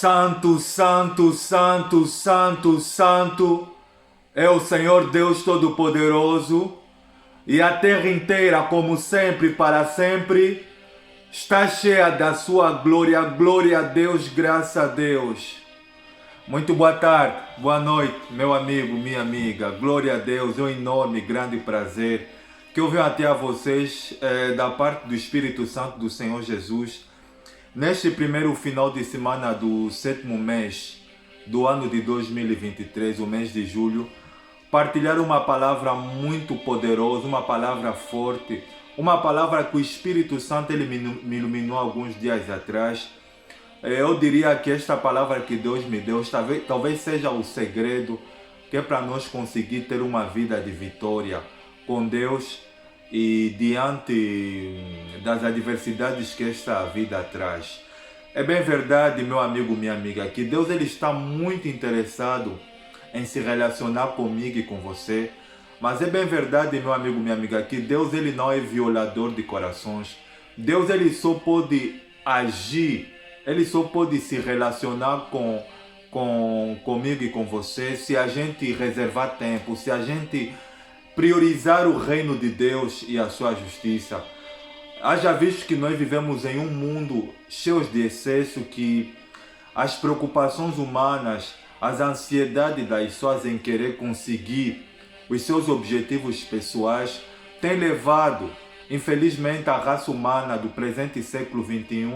Santo, santo, santo, santo, santo é o Senhor Deus Todo-Poderoso, e a terra inteira, como sempre, para sempre, está cheia da sua glória. Glória a Deus, graças a Deus. Muito boa tarde, boa noite, meu amigo, minha amiga. Glória a Deus, é um enorme, grande prazer que eu venho até a vocês da parte do Espírito Santo do Senhor Jesus. Neste primeiro final de semana do sétimo mês do ano de 2023, o mês de julho, partilhar uma palavra muito poderosa, uma palavra forte, uma palavra que o Espírito Santo ele me iluminou alguns dias atrás. Eu diria que esta palavra que Deus me deu talvez seja o segredo que é para nós conseguir ter uma vida de vitória com Deus e diante das adversidades que esta vida traz. É bem verdade, meu amigo, minha amiga, que Deus ele está muito interessado em se relacionar comigo e com você. Mas é bem verdade, meu amigo, minha amiga, que Deus ele não é violador de corações. Deus ele só pode agir, ele só pode se relacionar comigo e com você se a gente reservar tempo, se a gente priorizar o reino de Deus e a sua justiça. Haja visto que nós vivemos em um mundo cheio de excesso, que as preocupações humanas, as ansiedades das pessoas em querer conseguir os seus objetivos pessoais têm levado, infelizmente, a raça humana do presente século XXI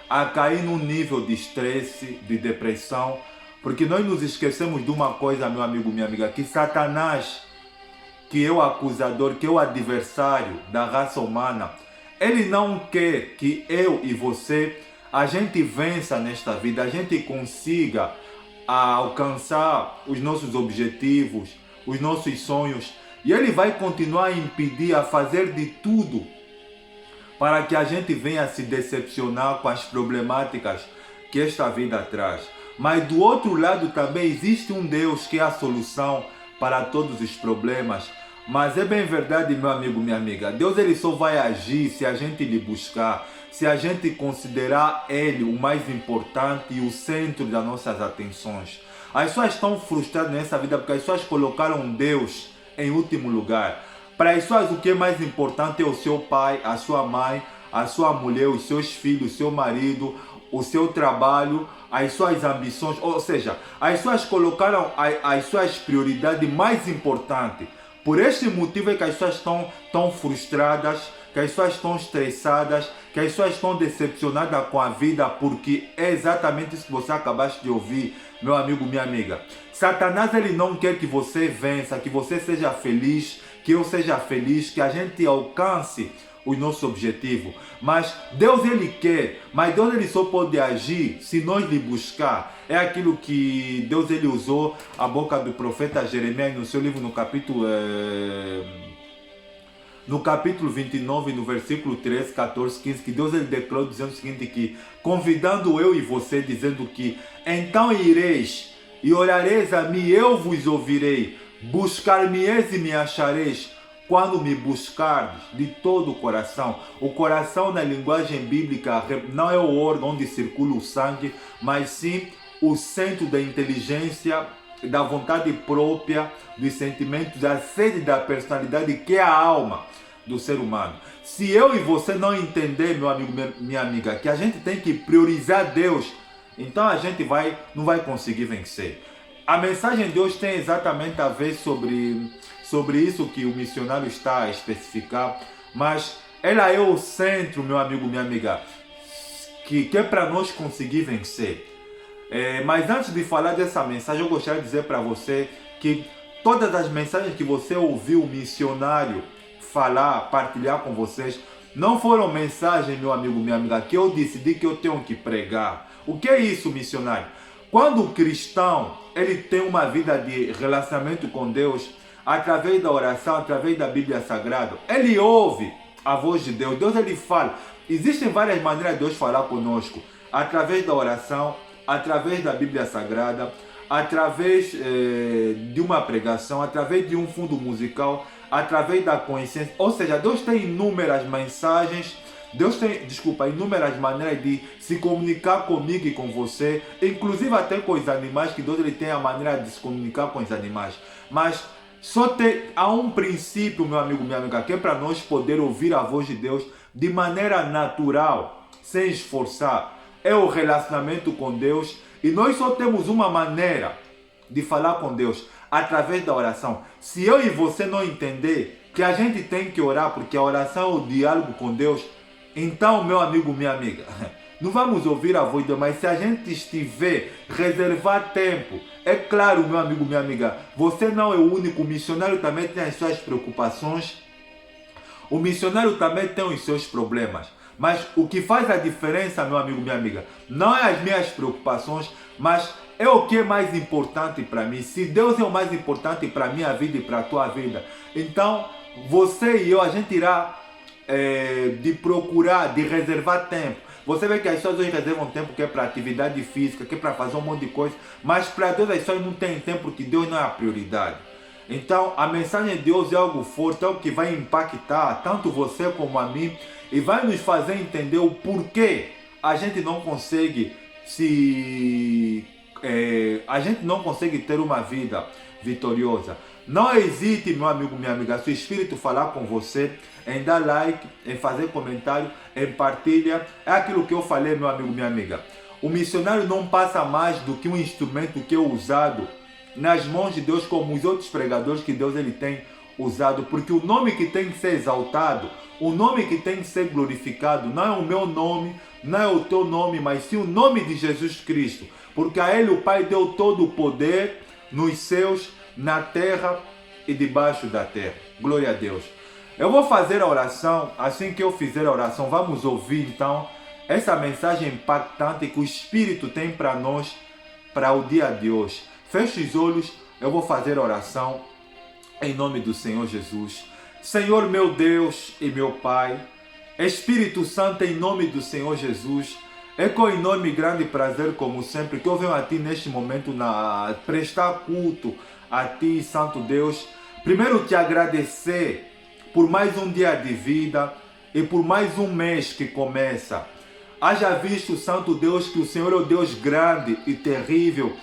a cair num nível de estresse, de depressão, porque nós nos esquecemos de uma coisa, meu amigo, minha amiga, que Satanás, que é o acusador, que é o adversário da raça humana, ele não quer que eu e você, a gente vença nesta vida, a gente consiga alcançar os nossos objetivos, os nossos sonhos, e ele vai continuar a impedir, a fazer de tudo para que a gente venha se decepcionar com as problemáticas que esta vida traz. Mas do outro lado também existe um Deus que é a solução para todos os problemas. Mas é bem verdade, meu amigo, minha amiga, Deus ele só vai agir se a gente lhe buscar, se a gente considerar ele o mais importante e o centro das nossas atenções. As pessoas estão frustradas nessa vida porque as pessoas colocaram Deus em último lugar. Para as pessoas o que é mais importante é o seu pai, a sua mãe, a sua mulher, os seus filhos, o seu marido, o seu trabalho, as suas ambições. Ou seja, as pessoas colocaram as suas prioridades mais importantes. Por este motivo é que as pessoas estão frustradas, que as pessoas estão estressadas, que as pessoas estão decepcionadas com a vida, porque é exatamente isso que você acabaste de ouvir, meu amigo, minha amiga. Satanás ele não quer que você vença, que você seja feliz, que eu seja feliz, que a gente alcance o nosso objetivo. Mas Deus ele quer, mas Deus ele só pode agir se nós lhe buscar. É aquilo que Deus ele usou a boca do profeta Jeremias no seu livro no capítulo 29, no versículo 13, 14, 15, que Deus ele declarou dizendo o seguinte, que convidando eu e você, dizendo que então ireis e orareis a mim, eu vos ouvirei, buscar-me-eis e me achareis, quando me buscardes de todo o coração. O coração na linguagem bíblica não é o órgão onde circula o sangue, mas sim o centro da inteligência, da vontade própria, dos sentimentos, a sede da personalidade, que é a alma do ser humano. Se eu e você não entender, meu amigo, minha amiga, que a gente tem que priorizar Deus, então a gente não vai conseguir vencer. A mensagem de hoje tem exatamente a ver sobre isso que o missionário está a especificar, mas ela é o centro, meu amigo, minha amiga, que é para nós conseguir vencer. Mas antes de falar dessa mensagem, eu gostaria de dizer para você que todas as mensagens que você ouviu o missionário falar, partilhar com vocês, não foram mensagens, meu amigo, minha amiga, que eu decidi que eu tenho que pregar. O que é isso, missionário? Quando o cristão ele tem uma vida de relacionamento com Deus, através da oração, através da Bíblia Sagrada, ele ouve a voz de Deus. Deus ele fala. Existem várias maneiras de Deus falar conosco. Através da oração, através da Bíblia Sagrada, através de uma pregação, através de um fundo musical, através da consciência. Ou seja, Deus tem inúmeras mensagens Deus tem, inúmeras maneiras de se comunicar comigo e com você, inclusive até com os animais, que Deus ele tem a maneira de se comunicar com os animais. Mas há um princípio, meu amigo, minha amiga, que é para nós poder ouvir a voz de Deus de maneira natural, sem esforçar. É o relacionamento com Deus, e nós só temos uma maneira de falar com Deus, através da oração. Se eu e você não entender que a gente tem que orar, porque a oração é o diálogo com Deus, então, meu amigo, minha amiga, não vamos ouvir a voz de Deus, mas se a gente estiver, reservar tempo, é claro, meu amigo, minha amiga, você não é o único, o missionário também tem as suas preocupações, o missionário também tem os seus problemas. Mas o que faz a diferença, meu amigo, minha amiga, não é as minhas preocupações, mas é o que é mais importante para mim. Se Deus é o mais importante para a minha vida e para a tua vida, então você e eu, a gente irá de procurar, de reservar tempo. Você vê que as pessoas hoje reservam tempo que é para atividade física, que é para fazer um monte de coisa, mas para Deus as pessoas não têm tempo porque Deus não é a prioridade. Então a mensagem de Deus é algo forte, é algo que vai impactar tanto você como a mim e vai nos fazer entender o porquê a gente não consegue a gente não consegue ter uma vida vitoriosa. Não hesite, meu amigo, minha amiga, se o Espírito falar com você, em dar like, em fazer comentário, em partilha. É aquilo que eu falei, meu amigo, minha amiga. O missionário não passa mais do que um instrumento que é usado nas mãos de Deus, como os outros pregadores que Deus ele tem usado, porque o nome que tem que ser exaltado, o nome que tem que ser glorificado, não é o meu nome, não é o teu nome, mas sim o nome de Jesus Cristo, porque a Ele o Pai deu todo o poder nos céus, na terra e debaixo da terra. Glória a Deus. Eu vou fazer a oração. Assim que eu fizer a oração, vamos ouvir então essa mensagem impactante que o Espírito tem para nós, para o dia de hoje. Feche os olhos, eu vou fazer a oração em nome do Senhor Jesus. Senhor meu Deus e meu Pai, Espírito Santo, em nome do Senhor Jesus, é com enorme e grande prazer, como sempre, que eu venho a Ti neste momento prestar culto a Ti, Santo Deus. Primeiro te agradecer por mais um dia de vida e por mais um mês que começa. Haja visto, Santo Deus, que o Senhor é o Deus grande e terrível,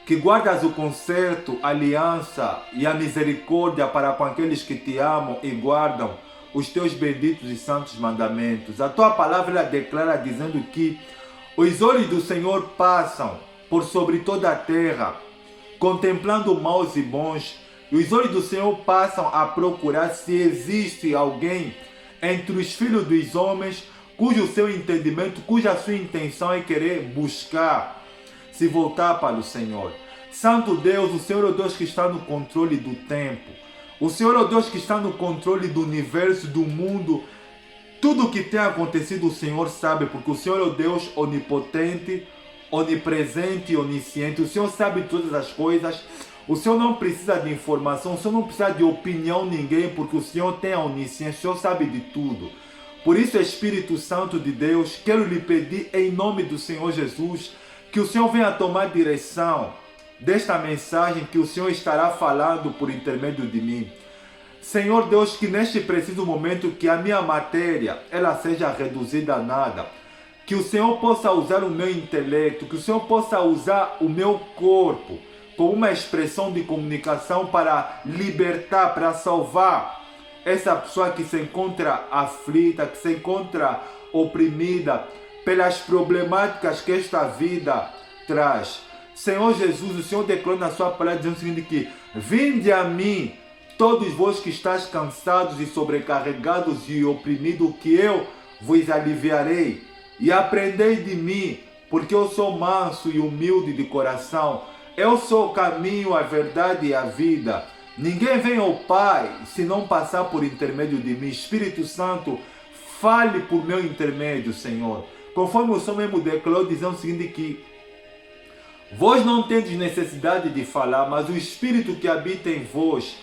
que guardas o concerto, a aliança e a misericórdia para com aqueles que te amam e guardam os teus benditos e santos mandamentos. A tua palavra ela declara dizendo que os olhos do Senhor passam por sobre toda a terra, contemplando maus e bons, e os olhos do Senhor passam a procurar se existe alguém entre os filhos dos homens cujo seu entendimento, cuja sua intenção é querer buscar se voltar para o Senhor. Santo Deus, o Senhor é o Deus que está no controle do tempo. O Senhor é o Deus que está no controle do universo, do mundo. Tudo o que tem acontecido o Senhor sabe, porque o Senhor é o Deus onipotente, onipresente e onisciente. O Senhor sabe todas as coisas. O Senhor não precisa de informação, o Senhor não precisa de opinião de ninguém, porque o Senhor tem a onisciência, o Senhor sabe de tudo. Por isso, Espírito Santo de Deus, quero lhe pedir em nome do Senhor Jesus, que o Senhor venha tomar direção desta mensagem que o Senhor estará falando por intermédio de mim. Senhor Deus, que neste preciso momento que a minha matéria ela seja reduzida a nada, que o Senhor possa usar o meu intelecto, que o Senhor possa usar o meu corpo como uma expressão de comunicação para libertar, para salvar essa pessoa que se encontra aflita, que se encontra oprimida pelas problemáticas que esta vida traz. Senhor Jesus, o Senhor declarou na sua palavra dizendo o seguinte, que vinde a mim, todos vós que estáis cansados e sobrecarregados e oprimidos, que eu vos aliviarei. E aprendei de mim, porque eu sou manso e humilde de coração. Eu sou o caminho, a verdade e a vida. Ninguém vem ao Pai se não passar por intermédio de mim. Espírito Santo, fale por meu intermédio, Senhor. Conforme o Senhor mesmo declarou, dizendo o seguinte, que vós não tendes necessidade de falar, mas o Espírito que habita em vós,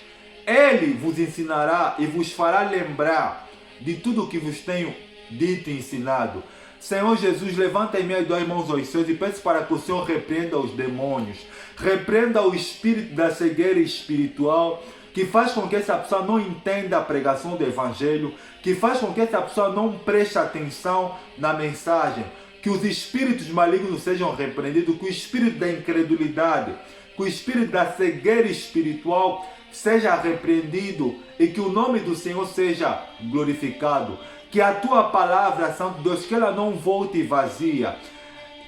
Ele vos ensinará e vos fará lembrar de tudo o que vos tenho dito e ensinado. Senhor Jesus, levanta em minhas duas mãos aos céus e peço para que o Senhor repreenda os demônios, repreenda o espírito da cegueira espiritual, que faz com que essa pessoa não entenda a pregação do Evangelho, que faz com que essa pessoa não preste atenção na mensagem, que os espíritos malignos sejam repreendidos, que o espírito da incredulidade, que o espírito da cegueira espiritual seja repreendido e que o nome do Senhor seja glorificado. Que a tua palavra, Santo Deus, que ela não volte vazia,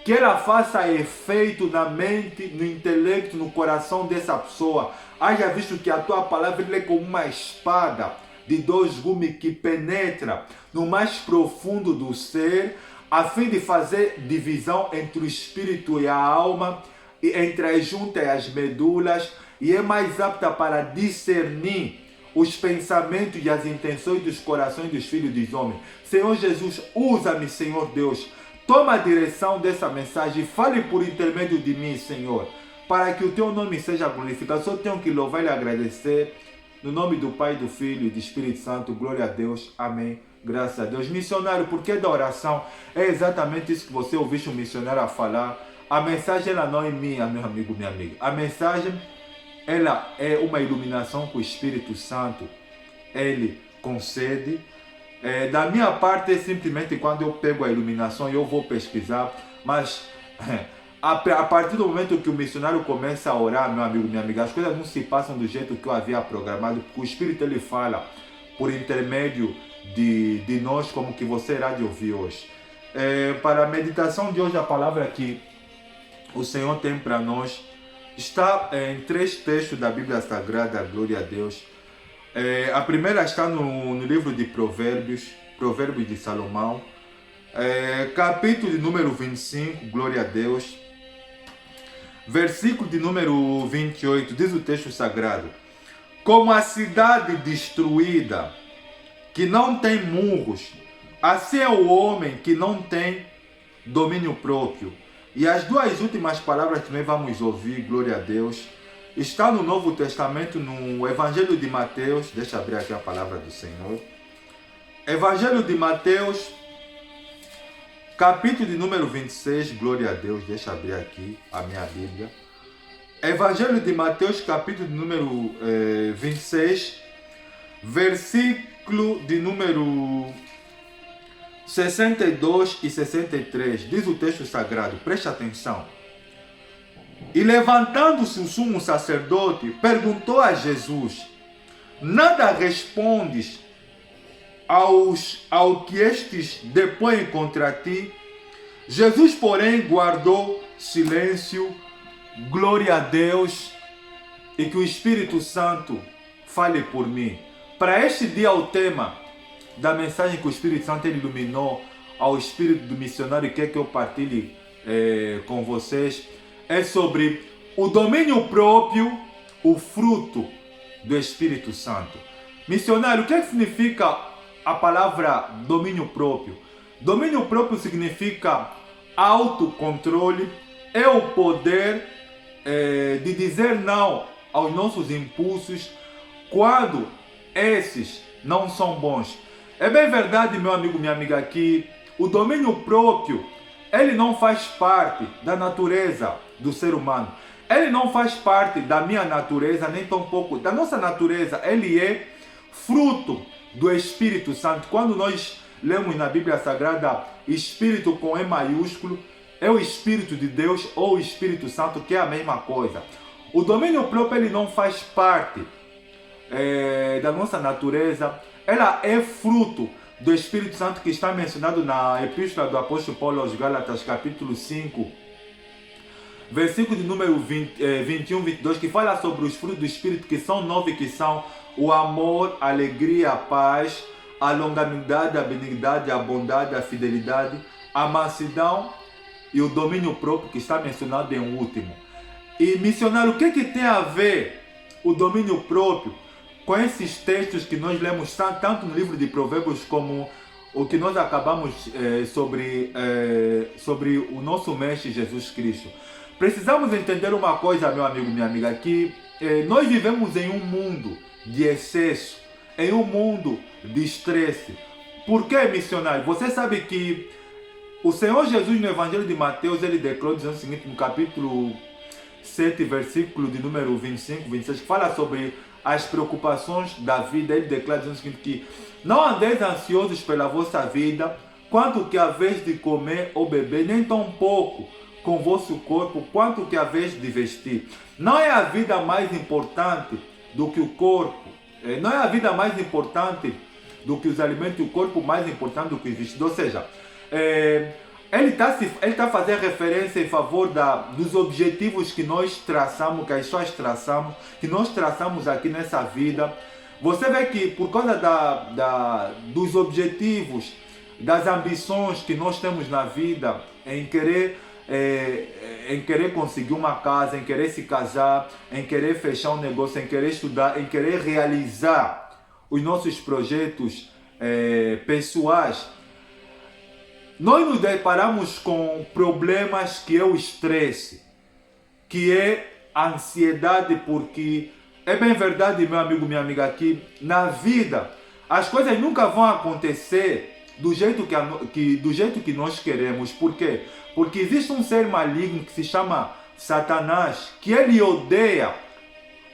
que ela faça efeito na mente, no intelecto, no coração dessa pessoa. Haja visto que a tua palavra é como uma espada de 2 gumes que penetra no mais profundo do ser, a fim de fazer divisão entre o espírito e a alma, entre as juntas e as medulas, e é mais apta para discernir os pensamentos e as intenções dos corações dos filhos dos homens. Senhor Jesus, usa-me, Senhor Deus. Toma a direção dessa mensagem, fale por intermédio de mim, Senhor, para que o teu nome seja glorificado. Só tenho que louvar e agradecer. No nome do Pai, do Filho e do Espírito Santo, glória a Deus. Amém. Graças a Deus. Missionário, por que da oração? É exatamente isso que você ouviste um missionário a falar. A mensagem ela não é minha, meu amigo, minha amiga. A mensagem ela é uma iluminação que o Espírito Santo ele concede. Da minha parte, simplesmente quando eu pego a iluminação, eu vou pesquisar, mas a partir do momento que o missionário começa a orar, meu amigo, minha amiga, as coisas não se passam do jeito que eu havia programado, porque o Espírito ele fala por intermédio de nós, como que você irá de ouvir hoje. Para a meditação de hoje, a palavra que o Senhor tem para nós está em 3 textos da Bíblia Sagrada, glória a Deus. A primeira está no livro de Provérbios, Provérbios de Salomão, capítulo de número 25, glória a Deus, versículo de número 28, diz o texto sagrado: como a cidade destruída, que não tem muros, assim é o homem que não tem domínio próprio. E as 2 últimas palavras que nós vamos ouvir, glória a Deus, está no Novo Testamento, no Evangelho de Mateus. Deixa eu abrir aqui a palavra do Senhor. Evangelho de Mateus, capítulo de número 26, glória a Deus. Deixa eu abrir aqui a minha Bíblia. Evangelho de Mateus, capítulo de número 26, versículo de número 62 e 63, diz o texto sagrado, preste atenção. E levantando-se o sumo sacerdote, perguntou a Jesus: nada respondes ao que estes depõem contra ti? Jesus, porém, guardou silêncio. Glória a Deus, e que o Espírito Santo fale por mim. Para este dia, o tema da mensagem que o Espírito Santo ele iluminou ao espírito do missionário que eu partilhe com vocês é sobre o domínio próprio, o fruto do Espírito Santo. Missionário, o que significa a palavra domínio próprio? Domínio próprio significa autocontrole, é o poder de dizer não aos nossos impulsos quando esses não são bons. É bem verdade, meu amigo, minha amiga, que o domínio próprio, ele não faz parte da natureza do ser humano. Ele não faz parte da minha natureza, nem tampouco da nossa natureza. Ele é fruto do Espírito Santo. Quando nós lemos na Bíblia Sagrada, Espírito com E maiúsculo, é o Espírito de Deus ou o Espírito Santo, que é a mesma coisa. O domínio próprio, ele não faz parte da nossa natureza. Ela é fruto do Espírito Santo que está mencionado na Epístola do Apóstolo Paulo aos Gálatas, capítulo 5, versículo de número 21, 22, que fala sobre os frutos do Espírito, que são 9, que são o amor, a alegria, a paz, a longanimidade, a benignidade, a bondade, a fidelidade, a mansidão e o domínio próprio, que está mencionado em último. E missionário, o que tem a ver o domínio próprio com esses textos que nós lemos tanto no livro de Provérbios como o que nós acabamos sobre o nosso Mestre Jesus Cristo? Precisamos entender uma coisa, meu amigo, minha amiga, que nós vivemos em um mundo de excesso, em um mundo de estresse. Por que, missionário? Você sabe que o Senhor Jesus, no Evangelho de Mateus, ele declarou dizendo o seguinte, no capítulo 7, versículo de número 25, 26, que fala sobre as preocupações da vida. Ele declara dizendo o seguinte, que não andeis ansiosos pela vossa vida, quanto que haveis de comer ou beber, nem tão pouco com o vosso corpo, quanto que haveis de vestir. Não é a vida mais importante do que o corpo, não é a vida mais importante do que os alimentos, e o corpo mais importante do que os vestidos. Ou seja, ele está fazendo referência em favor dos objetivos que nós traçamos, que as pessoas traçamos, que nós traçamos aqui nessa vida. Você vê que por causa dos objetivos, das ambições que nós temos na vida, em querer conseguir uma casa, em querer se casar, em querer fechar um negócio, em querer estudar, em querer realizar os nossos projetos pessoais, nós nos deparamos com problemas que é o estresse, que é a ansiedade, porque é bem verdade, meu amigo, minha amiga, aqui na vida as coisas nunca vão acontecer do jeito que nós queremos. Por quê? Porque existe um ser maligno que se chama Satanás, que ele odeia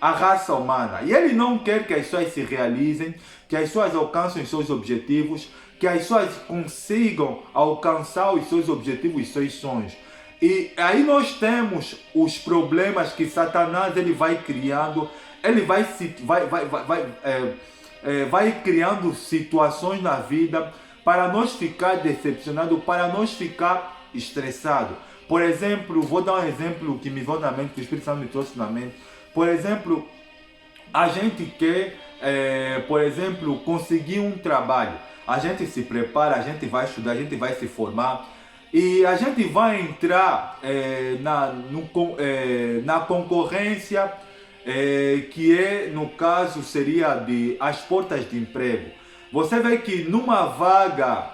a raça humana, e ele não quer que as pessoas se realizem, que as pessoas alcancem os seus objetivos, que as pessoas consigam alcançar os seus objetivos, os seus sonhos. E aí nós temos os problemas que Satanás ele vai criando, ele vai criando situações na vida para nós ficar decepcionados, para nós ficar estressados. Por exemplo, vou dar um exemplo que me veio na mente, que o Espírito Santo me trouxe na mente. Por exemplo, a gente quer, por exemplo, conseguir um trabalho. A gente se prepara, a gente vai estudar, a gente vai se formar e a gente vai entrar na concorrência que no caso seria as portas de emprego. Você vê que numa vaga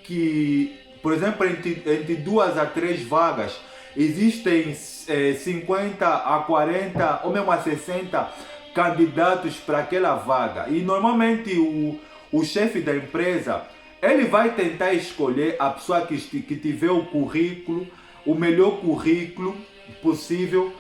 que, por exemplo, entre 2 a 3 vagas, existem 50 a 40 ou mesmo a 60 candidatos para aquela vaga. E normalmente o chefe da empresa, ele vai tentar escolher a pessoa que tiver o currículo, o melhor currículo possível,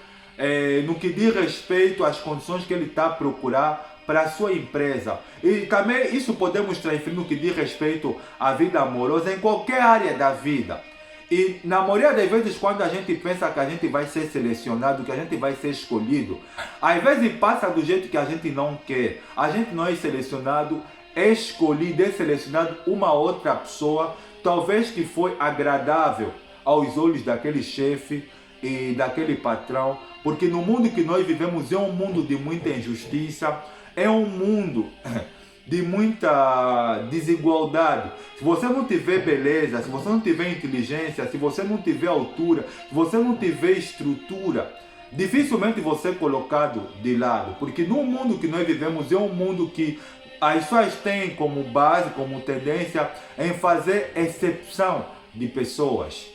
no que diz respeito às condições que ele está a procurar para a sua empresa. E também isso podemos transferir no que diz respeito à vida amorosa, em qualquer área da vida. E na maioria das vezes, quando a gente pensa que a gente vai ser selecionado, que a gente vai ser escolhido, às vezes passa do jeito que a gente não quer. A gente não é selecionado, é escolhido, é selecionado uma outra pessoa, talvez que foi agradável aos olhos daquele chefe e daquele patrão, porque no mundo que nós vivemos é um mundo de muita injustiça, é um mundo de muita desigualdade. Se você não tiver beleza, se você não tiver inteligência, se você não tiver altura, se você não tiver estrutura, dificilmente você é colocado de lado, porque no mundo que nós vivemos é um mundo que as pessoas têm como base, como tendência em fazer exceção de pessoas.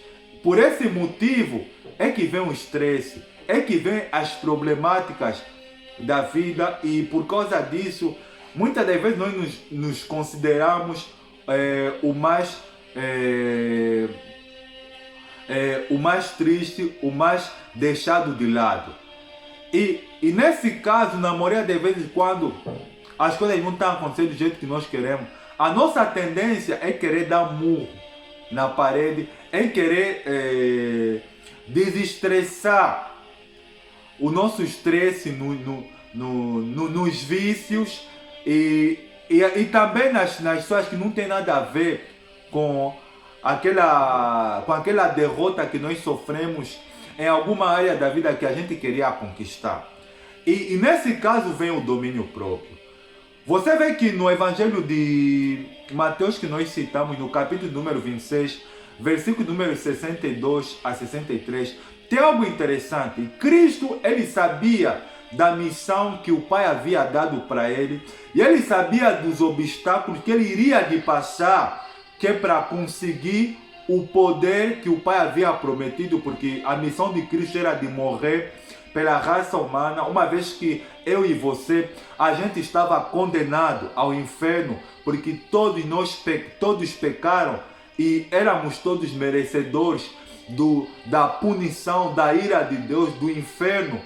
Por esse motivo é que vem o estresse, é que vem as problemáticas da vida, e por causa disso muitas das vezes nós nos consideramos o mais triste, o mais deixado de lado. E nesse caso, na maioria das vezes, quando as coisas não estão acontecendo do jeito que nós queremos, a nossa tendência é querer dar murro na parede, é querer desestressar o nosso estresse nos vícios e também nas pessoas que não tem nada a ver com aquela derrota que nós sofremos em alguma área da vida que a gente queria conquistar. E nesse caso vem o domínio próprio. Você vê que no Evangelho de Mateus, que nós citamos no capítulo número 26, versículo número 62 a 63, tem algo interessante. Cristo, ele sabia da missão que o Pai havia dado para ele, e ele sabia dos obstáculos que ele iria de passar, que é para conseguir o poder que o Pai havia prometido, porque a missão de Cristo era de morrer pela raça humana, uma vez que eu e você, a gente estava condenado ao inferno, porque todos pecaram e éramos todos merecedores da punição, da ira de Deus, do inferno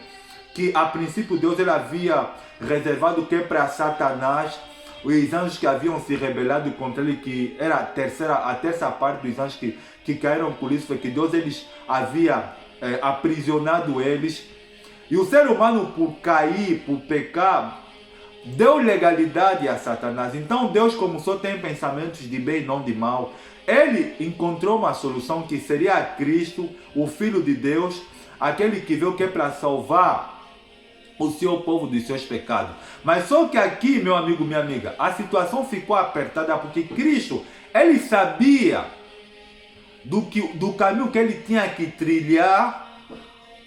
que a princípio Deus ele havia reservado que para Satanás, os anjos que haviam se rebelado contra ele, que era a terça parte dos anjos que caíram por isso, foi que Deus eles havia aprisionado eles. E o ser humano, por cair, por pecar, deu legalidade a Satanás. Então Deus, como só tem pensamentos de bem e não de mal, ele encontrou uma solução que seria Cristo, o Filho de Deus, aquele que veio que é para salvar o seu povo dos seus pecados. Mas só que aqui, meu amigo, minha amiga, a situação ficou apertada porque Cristo, ele sabia do caminho que ele tinha que trilhar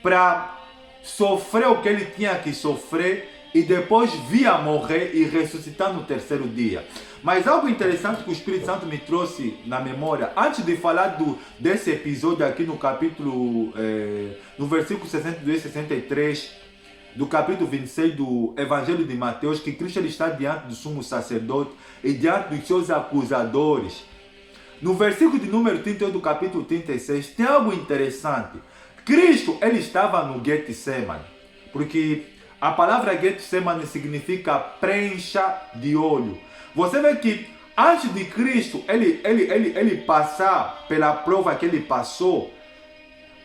para sofrer o que ele tinha que sofrer e depois vir a morrer e ressuscitar no terceiro dia. Mas algo interessante que o Espírito Santo me trouxe na memória, antes de falar desse episódio aqui no capítulo, no versículo 62 e 63, do capítulo 26 do Evangelho de Mateus, que Cristo ele está diante do sumo sacerdote e diante dos seus acusadores. No versículo de número 38 do capítulo 36, tem algo interessante. Cristo ele estava no Getsemane, porque a palavra Getsemane significa prencha de olho. Você vê que antes de Cristo ele passar pela prova que ele passou,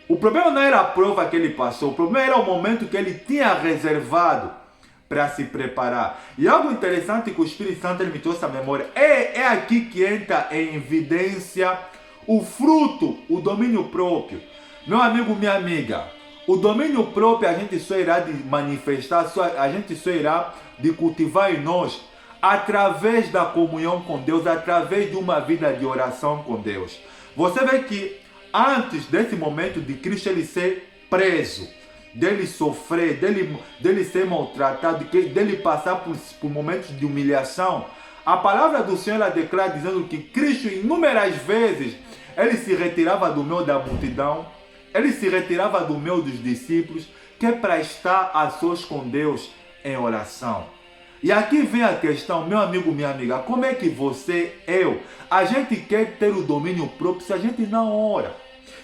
o problema não era a prova que ele passou, o problema era o momento que ele tinha reservado para se preparar. E algo interessante que o Espírito Santo ele me trouxe à memória, é aqui que entra em evidência o fruto, o domínio próprio. Meu amigo, minha amiga, o domínio próprio a gente só irá de manifestar, a gente só irá de cultivar em nós através da comunhão com Deus, através de uma vida de oração com Deus. Você vê que antes desse momento de Cristo ele ser preso, dele sofrer, dele ser maltratado, dele passar por momentos de humilhação, a palavra do Senhor ela declara dizendo que Cristo inúmeras vezes ele se retirava do meio da multidão, ele se retirava do meio dos discípulos, que é para estar a sós com Deus em oração. E aqui vem a questão, meu amigo, minha amiga, como é que você, a gente quer ter o domínio próprio se a gente não ora?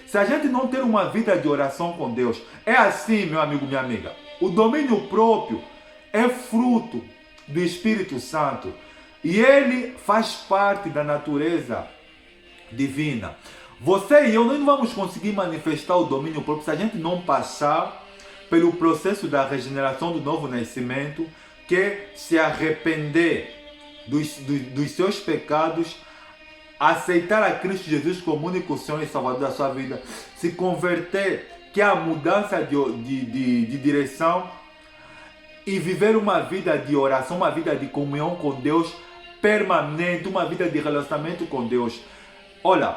Se a gente não ter uma vida de oração com Deus? É assim, meu amigo, minha amiga. O domínio próprio é fruto do Espírito Santo e ele faz parte da natureza divina. Você e eu não vamos conseguir manifestar o domínio próprio se a gente não passar pelo processo da regeneração do novo nascimento, que é se arrepender dos seus pecados, aceitar a Cristo Jesus como único Senhor e Salvador da sua vida, se converter, que é a mudança de direção, e viver uma vida de oração, uma vida de comunhão com Deus permanente, uma vida de relacionamento com Deus. Olha,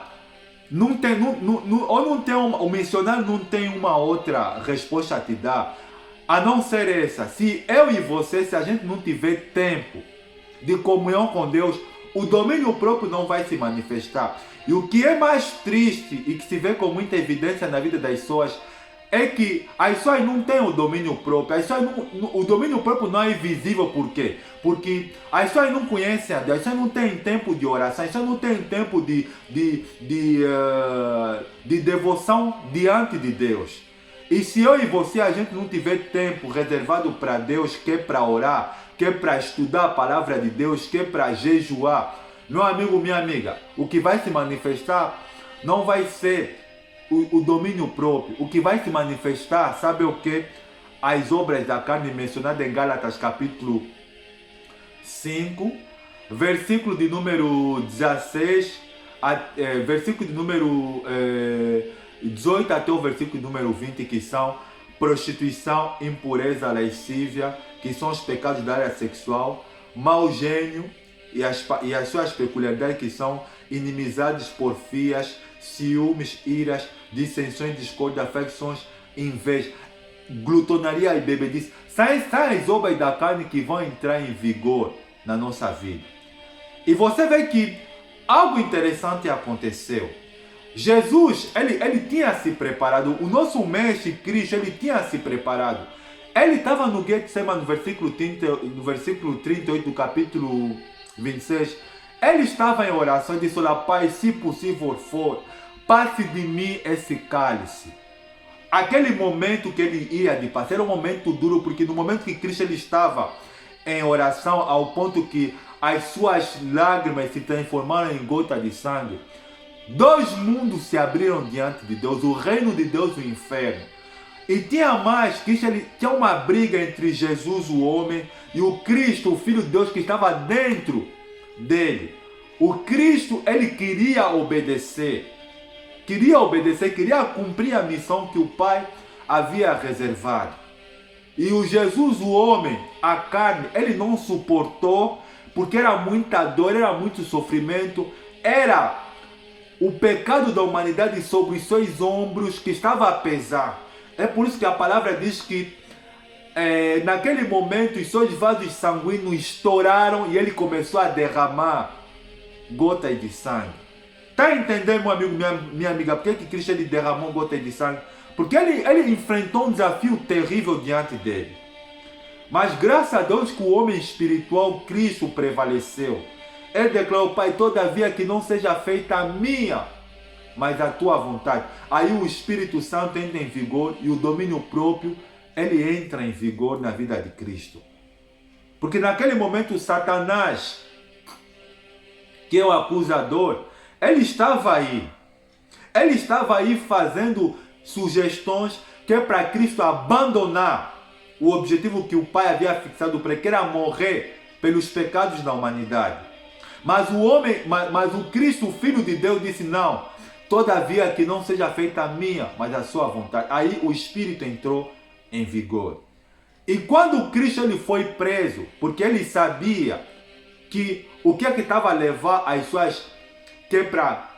o missionário não tem uma outra resposta a te dar, a não ser essa. Se eu e você, se a gente não tiver tempo de comunhão com Deus, o domínio próprio não vai se manifestar. E o que é mais triste e que se vê com muita evidência na vida das pessoas é que as pessoas não têm o domínio próprio. O domínio próprio não é visível. Por quê? Porque as pessoas não conhecem a Deus, as pessoas não têm tempo de oração, as pessoas não têm tempo de devoção diante de Deus. E se eu e você, a gente não tiver tempo reservado para Deus, que é para orar, que é para estudar a palavra de Deus, que é para jejuar, meu amigo, minha amiga, o que vai se manifestar não vai ser o domínio próprio. O que vai se manifestar, sabe o que? As obras da carne mencionadas em Gálatas capítulo 5, versículo de número 16, versículo de número 18 até o versículo de número 20, que são prostituição, impureza, lascívia, que são os pecados da área sexual, mau gênio e as suas peculiaridades, que são inimizades, porfias, ciúmes, iras, dissensões, discórdia, afecções, inveja, glutonaria e bebedice. São as obras da carne que vão entrar em vigor na nossa vida. E você vê que algo interessante aconteceu. Jesus, ele tinha se preparado. O nosso mestre Cristo, ele tinha se preparado. Ele estava no Getsemane, no versículo 38 do capítulo 26. Ele estava em oração e disse: olha, Pai, se possível for, passe de mim esse cálice. aquele momento que ele ia de passar era um momento duro, porque no momento que Cristo ele estava em oração, ao ponto que as suas lágrimas se transformaram em gota de sangue, dois mundos se abriram diante de Deus, o reino de Deus e o inferno. E tinha mais, Cristo, ele tinha uma briga entre Jesus, o homem, e o Cristo, o Filho de Deus, que estava dentro dele. O Cristo, ele queria obedecer, queria cumprir a missão que o Pai havia reservado. E o Jesus, o homem, a carne, ele não suportou, porque era muita dor, era muito sofrimento, era o pecado da humanidade sobre os seus ombros que estava a pesar. É por isso que a palavra diz que naquele momento os seus vasos sanguíneos estouraram e ele começou a derramar gotas de sangue. Está entendendo, meu amigo, minha amiga, por que Cristo ele derramou gotas de sangue? Porque ele enfrentou um desafio terrível diante dele. Mas graças a Deus que o homem espiritual, Cristo, prevaleceu. Ele declarou: Pai, todavia que não seja feita a minha, mas a tua vontade. Aí o Espírito Santo entra em vigor e o domínio próprio, ele entra em vigor na vida de Cristo. Porque naquele momento Satanás, que é o acusador, ele estava aí. Ele estava aí fazendo sugestões que é para Cristo abandonar o objetivo que o Pai havia fixado para ele, que era morrer pelos pecados da humanidade. Mas o Cristo, o Filho de Deus, disse: não, todavia que não seja feita a minha, mas a sua vontade. Aí o Espírito entrou em vigor. E quando Cristo ele foi preso, porque ele sabia que o que é que estava a levar as suas, que é para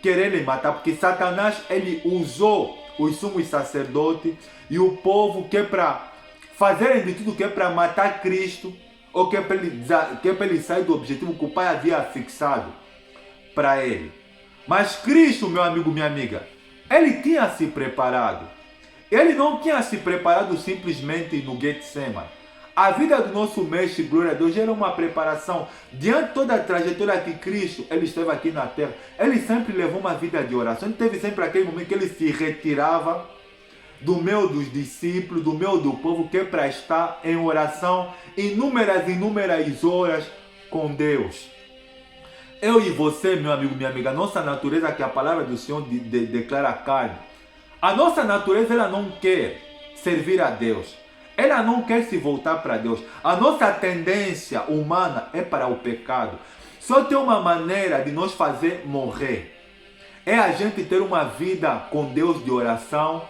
quererem matar, porque Satanás ele usou os sumos sacerdotes e o povo que é para fazerem de tudo que é para matar Cristo, ou que é para ele sair do objetivo que o Pai havia fixado para ele. Mas Cristo, meu amigo, minha amiga, ele tinha se preparado. Ele não tinha se preparado simplesmente no Getsemane. A vida do nosso Mestre, glória a Deus, era uma preparação. Diante de toda a trajetória que Cristo ele esteve aqui na terra, ele sempre levou uma vida de oração. Ele teve sempre aquele momento que ele se retirava do meio dos discípulos, do meio do povo, que é para estar em oração inúmeras horas com Deus. Eu e você, meu amigo, minha amiga, a nossa natureza, que a palavra do Senhor declara carne, a nossa natureza ela não quer servir a Deus. Ela não quer se voltar para Deus. A nossa tendência humana é para o pecado. Só tem uma maneira de nos fazer morrer. É a gente ter uma vida com Deus de oração,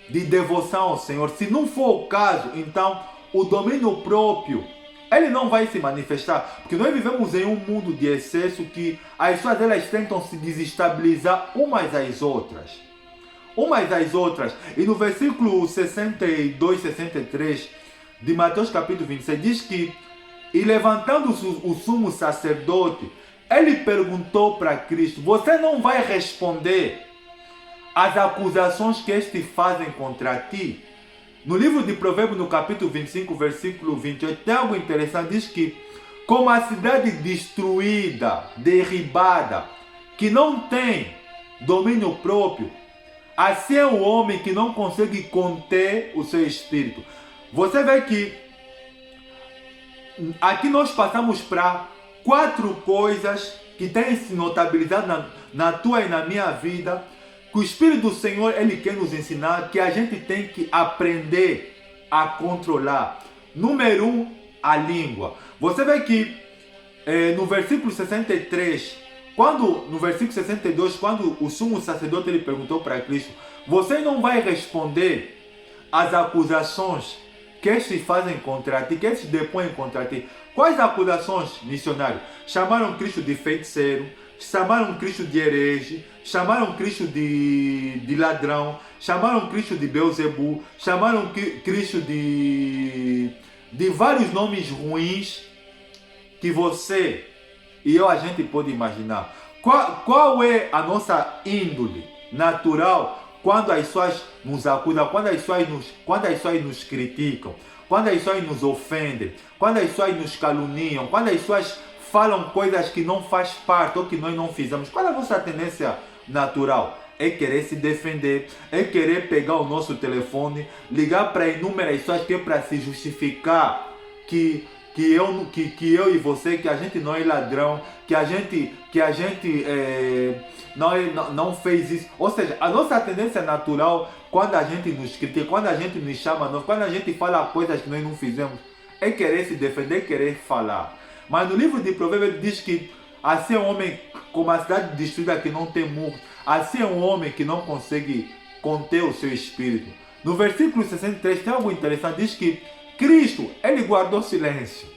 de devoção ao Senhor. Se não for o caso, então o domínio próprio, ele não vai se manifestar. Porque nós vivemos em um mundo de excesso que as pessoas elas tentam se desestabilizar umas às outras. E no versículo 62, 63 de Mateus capítulo 26 diz que: e levantando-se o sumo sacerdote, ele perguntou para Cristo: você não vai responder às acusações que estes fazem contra ti? No livro de Provérbios, no capítulo 25, versículo 28, tem algo interessante. Diz que como a cidade destruída, derribada, que não tem domínio próprio, assim é o homem que não consegue conter o seu espírito. Você vê que aqui nós passamos para 4 coisas que têm se notabilizado na tua e na minha vida, que o Espírito do Senhor ele quer nos ensinar, que a gente tem que aprender a controlar. Número 1, a língua. Você vê que no versículo 63, no versículo 62, quando o sumo sacerdote ele perguntou para Cristo: você não vai responder às acusações que estes fazem contra ti, que estes depõem contra ti? Quais acusações, missionário? Chamaram Cristo de feiticeiro, chamaram Cristo de herege, chamaram Cristo de ladrão, chamaram Cristo de Beelzebul, chamaram Cristo de vários nomes ruins que você e eu a gente pode imaginar. Qual é a nossa índole natural quando as pessoas nos acusam, quando as pessoas nos criticam, quando as pessoas nos ofendem, quando as pessoas nos caluniam, quando as pessoas falam coisas que não faz parte ou que nós não fizemos? Qual é a nossa tendência natural? é querer se defender, é querer pegar o nosso telefone, ligar para inúmeras pessoas que é para se justificar que eu e você, que a gente não é ladrão, que a gente não fez isso. Ou seja, a nossa tendência natural, quando a gente nos critica, quando a gente nos chama, quando a gente fala coisas que nós não fizemos, é querer se defender, é querer falar. Mas no livro de Provérbios diz que assim é um homem como a cidade destruída que não tem muro, assim é um homem que não consegue conter o seu espírito. No versículo 63 tem algo interessante, diz que Cristo, ele guardou silêncio.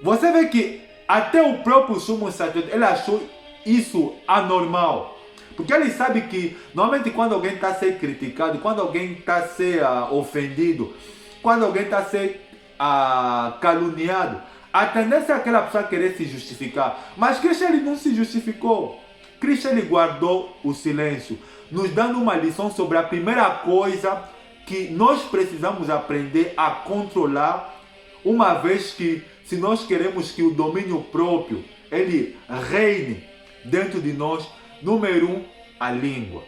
Você vê que até o próprio sumo sacerdote, ele achou isso anormal. Porque ele sabe que, normalmente, quando alguém está a ser criticado, quando alguém está a ser ofendido, quando alguém está a ser caluniado, a tendência é aquela pessoa querer se justificar. Mas Cristo, ele não se justificou. Cristo, ele guardou o silêncio, nos dando uma lição sobre a primeira coisa que nós precisamos aprender a controlar, uma vez que, se nós queremos que o domínio próprio ele reine dentro de nós, número 1, a língua.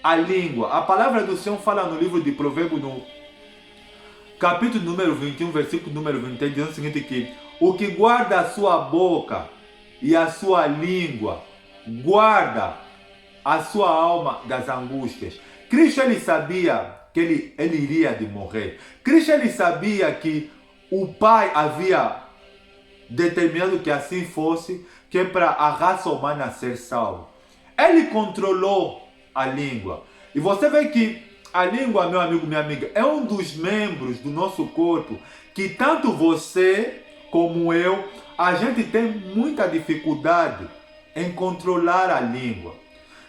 A língua. A palavra do Senhor fala no livro de Provérbios, no capítulo número 21, versículo número 23, dizendo o seguinte, que o que guarda a sua boca e a sua língua, guarda a sua alma das angústias. Cristo, ele sabia que ele iria de morrer. Cristo, ele sabia que o Pai havia determinado que assim fosse, que é para a raça humana ser salva. Ele controlou a língua. E você vê que a língua, meu amigo, minha amiga, é um dos membros do nosso corpo que tanto você como eu, a gente tem muita dificuldade em controlar a língua.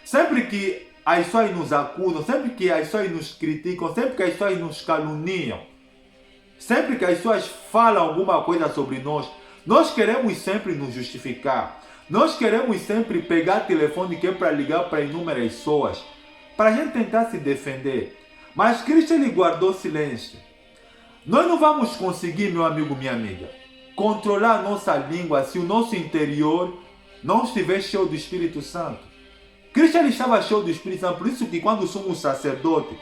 Sempre que as pessoas nos acusam, sempre que as pessoas nos criticam, sempre que as pessoas nos caluniam, sempre que as pessoas falam alguma coisa sobre nós, nós queremos sempre nos justificar. Nós queremos sempre pegar o telefone que é para ligar para inúmeras pessoas, para a gente tentar se defender. Mas Cristo, ele guardou silêncio. Nós não vamos conseguir, meu amigo, minha amiga, controlar a nossa língua se o nosso interior não estiver cheio do Espírito Santo. Cristo, ele estava cheio do Espírito Santo, por isso que quando o sumo sacerdote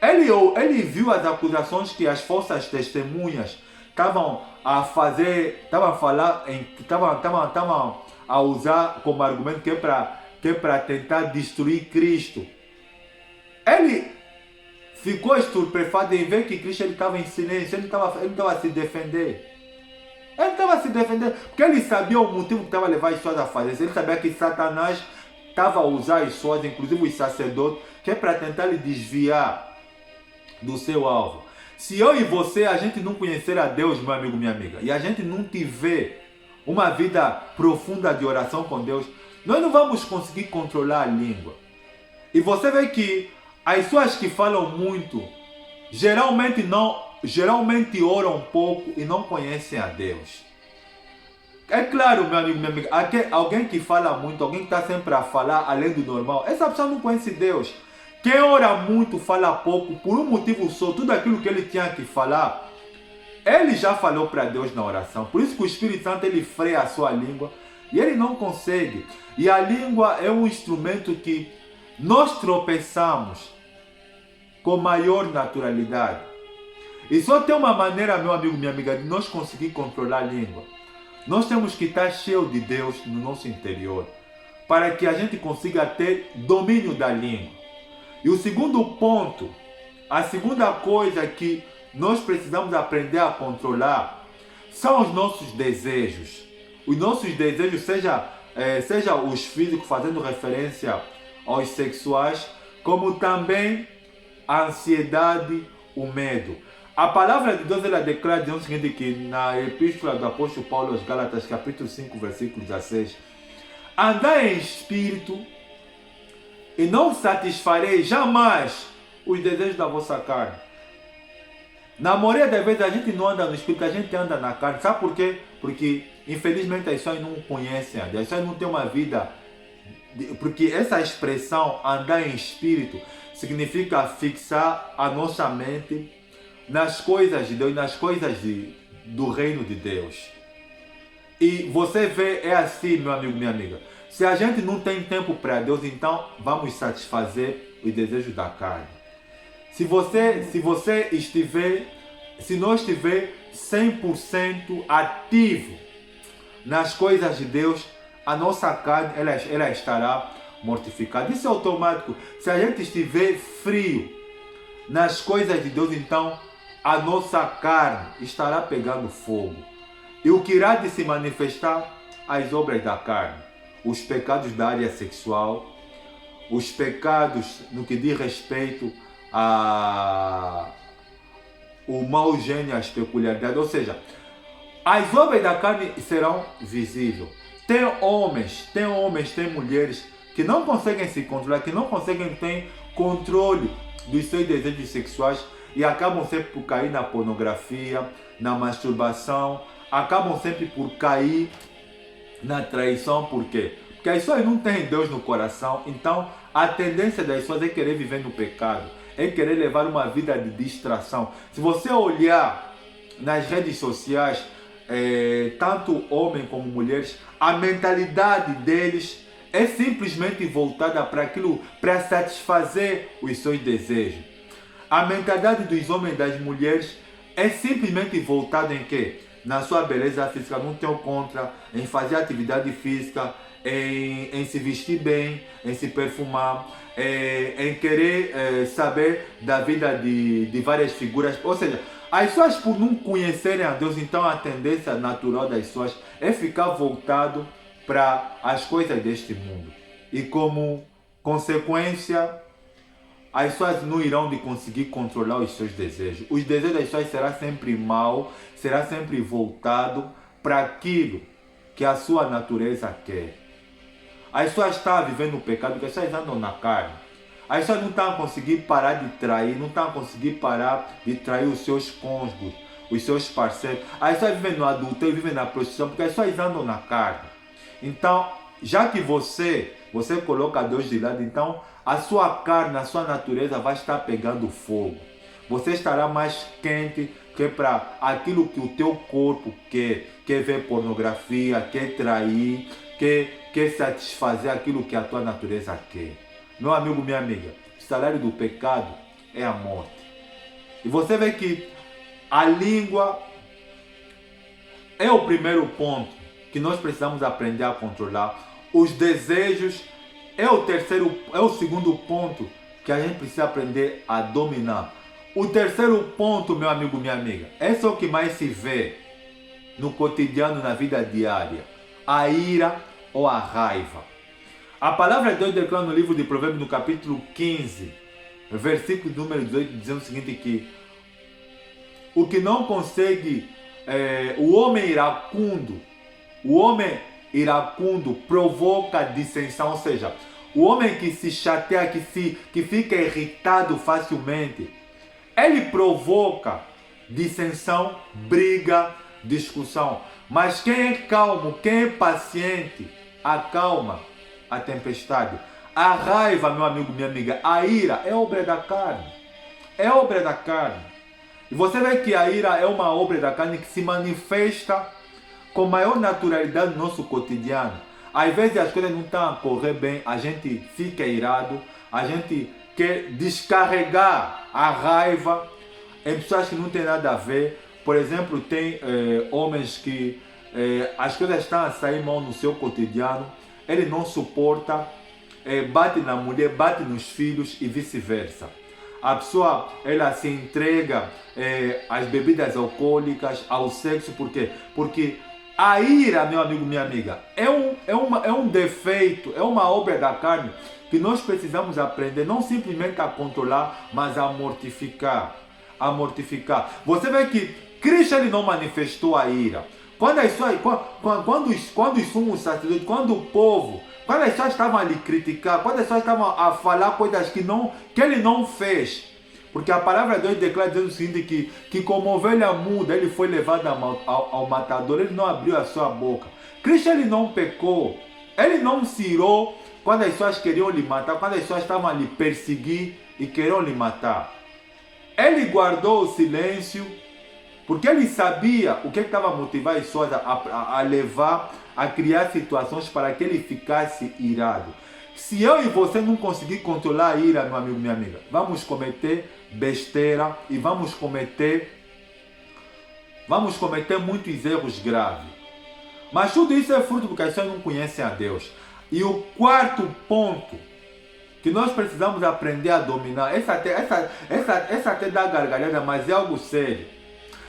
ele viu as acusações que as falsas testemunhas estavam a fazer, estavam a usar como argumento que é para tentar destruir Cristo. Ele ficou estupefato em ver que Cristo estava em silêncio, ele estava a se defender. Ele estava a se defender, porque ele sabia o motivo que estava a levar as pessoas a fazer isso. Ele sabia que Satanás estava a usar as pessoas, inclusive os sacerdotes, que é para tentar lhe desviar do seu alvo. Se eu e você, a gente não conhecer a Deus, meu amigo, minha amiga, e a gente não tiver uma vida profunda de oração com Deus, nós não vamos conseguir controlar a língua. E você vê que as pessoas que falam muito, geralmente oram pouco e não conhecem a Deus. É claro, meu amigo, minha amiga, alguém que fala muito, alguém que está sempre a falar além do normal, essa pessoa não conhece Deus. Quem ora muito, fala pouco, por um motivo só, tudo aquilo que ele tinha que falar, ele já falou para Deus na oração. Por isso que o Espírito Santo, ele freia a sua língua e ele não consegue. E a língua é um instrumento que nós tropeçamos com maior naturalidade. E só tem uma maneira, meu amigo, minha amiga, de nós conseguir controlar a língua. Nós temos que estar cheio de Deus no nosso interior, para que a gente consiga ter domínio da língua. E o segundo ponto, a segunda coisa que nós precisamos aprender a controlar, são os nossos desejos. Os nossos desejos, seja os físicos, fazendo referência aos sexuais, como também a ansiedade, o medo. A palavra de Deus, ela declara o seguinte, que na epístola do apóstolo Paulo aos Gálatas, capítulo 5, versículo 16, andai em espírito e não satisfarei jamais os desejos da vossa carne. Na maioria das vezes a gente não anda no espírito, a gente anda na carne. Sabe por quê? Porque infelizmente as pessoas não conhecem a Deus, as pessoas não têm uma vida. Porque essa expressão andar em espírito significa fixar a nossa mente nas coisas de Deus, nas coisas do reino de Deus. E você vê, é assim, meu amigo, minha amiga. Se a gente não tem tempo para Deus, então vamos satisfazer os desejos da carne. Se não estiver 100% ativo nas coisas de Deus, a nossa carne ela estará mortificada. Isso é automático. Se a gente estiver frio nas coisas de Deus, então a nossa carne estará pegando fogo. E o que irá de se manifestar? As obras da carne, os pecados da área sexual, os pecados no que diz respeito ao mau gênio, às peculiaridades, ou seja, as obras da carne serão visíveis. Tem homens, tem mulheres que não conseguem se controlar, que não conseguem ter controle dos seus desejos sexuais e acabam sempre por cair na pornografia, na masturbação, acabam sempre por cair na traição. Por quê? Porque as pessoas não têm Deus no coração, então a tendência das pessoas é querer viver no pecado, é querer levar uma vida de distração. Se você olhar nas redes sociais, tanto homens como mulheres, a mentalidade deles é simplesmente voltada para aquilo, para satisfazer os seus desejos. A mentalidade dos homens e das mulheres é simplesmente voltada em quê? Na sua beleza física, não tenho contra, em fazer atividade física, em se vestir bem, em se perfumar, em querer saber da vida de várias figuras. Ou seja, as pessoas, por não conhecerem a Deus, então a tendência natural das pessoas é ficar voltado para as coisas deste mundo. E como consequência, as pessoas não irão de conseguir controlar os seus desejos. Os desejos das pessoas será sempre mal, será sempre voltado para aquilo que a sua natureza quer. As pessoas estão vivendo o pecado, porque as pessoas andam na carne. As pessoas não estão a conseguir parar de trair, não estão a conseguir parar de trair os seus cônjuges, os seus parceiros. As pessoas vivem no adultério, vivem na prostituição, porque as pessoas andam na carne. Então, já que você coloca Deus de lado, então a sua carne, a sua natureza vai estar pegando fogo. Você estará mais quente que para aquilo que o teu corpo quer. Quer ver pornografia, quer trair, quer satisfazer aquilo que a tua natureza quer. Meu amigo, minha amiga, o salário do pecado é a morte. E você vê que a língua é o primeiro ponto que nós precisamos aprender a controlar. Os desejos é o segundo ponto que a gente precisa aprender a dominar. O terceiro ponto, meu amigo, minha amiga, esse é o que mais se vê no cotidiano, na vida diária: a ira ou a raiva. A palavra de Deus declara no livro de Provérbios, no capítulo 15, versículo número 18, dizendo o seguinte, que o que não consegue, o homem iracundo provoca dissensão, ou seja, o homem que se chateia, que fica irritado facilmente, ele provoca dissensão, briga, discussão. Mas quem é calmo, quem é paciente, acalma a tempestade. A raiva, meu amigo, minha amiga, a ira é obra da carne. É obra da carne. E você vê que a ira é uma obra da carne que se manifesta com maior naturalidade no nosso cotidiano. Às vezes as coisas não estão a correr bem, a gente fica irado, a gente quer descarregar a raiva em pessoas que não tem nada a ver. Por exemplo, tem homens que as coisas estão a sair mal no seu cotidiano, ele não suporta, bate na mulher, bate nos filhos e vice-versa. A pessoa, ela se entrega às bebidas alcoólicas, ao sexo. Por quê? Porque a ira, meu amigo, minha amiga, é um defeito, é uma obra da carne que nós precisamos aprender não simplesmente a controlar, mas a mortificar. A mortificar. Você vê que Cristo, ele não manifestou a ira. Quando os sumos sacerdotes, quando o povo, quando as pessoas estavam a lhe criticar, quando as pessoas estavam a falar coisas que ele não fez, porque a palavra de Deus declara dizendo o seguinte, que como ovelha muda, ele foi levado ao matador, ele não abriu a sua boca. Cristo, ele não pecou, ele não se irou quando as pessoas queriam lhe matar, quando as pessoas estavam a lhe perseguir e queriam lhe matar. Ele guardou o silêncio, porque ele sabia o que estava a motivar as pessoas a levar a criar situações para que ele ficasse irado. Se eu e você não conseguir controlar a ira, meu amigo, minha amiga, vamos cometer besteira e vamos cometer muitos erros graves. Mas tudo isso é fruto porque as pessoas não conhecem a Deus. E o quarto ponto que nós precisamos aprender a dominar, essa até dá gargalhada, mas é algo sério.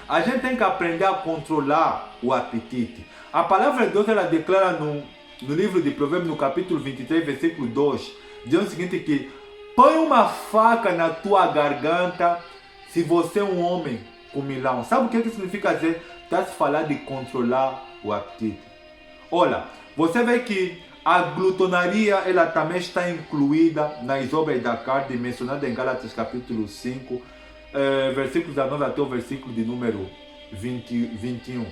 A gente tem que aprender a controlar o apetite. A palavra de Deus, ela declara no livro de Provérbios, no capítulo 23, versículo 2, diz o seguinte que põe uma faca na tua garganta se você é um homem comilão. Sabe o que significa dizer? Está se falar de controlar o apetite. Olha, você vê que a glutonaria, ela também está incluída nas obras da carne, mencionada em Gálatas capítulo 5, versículos 19 até o versículo de número 21.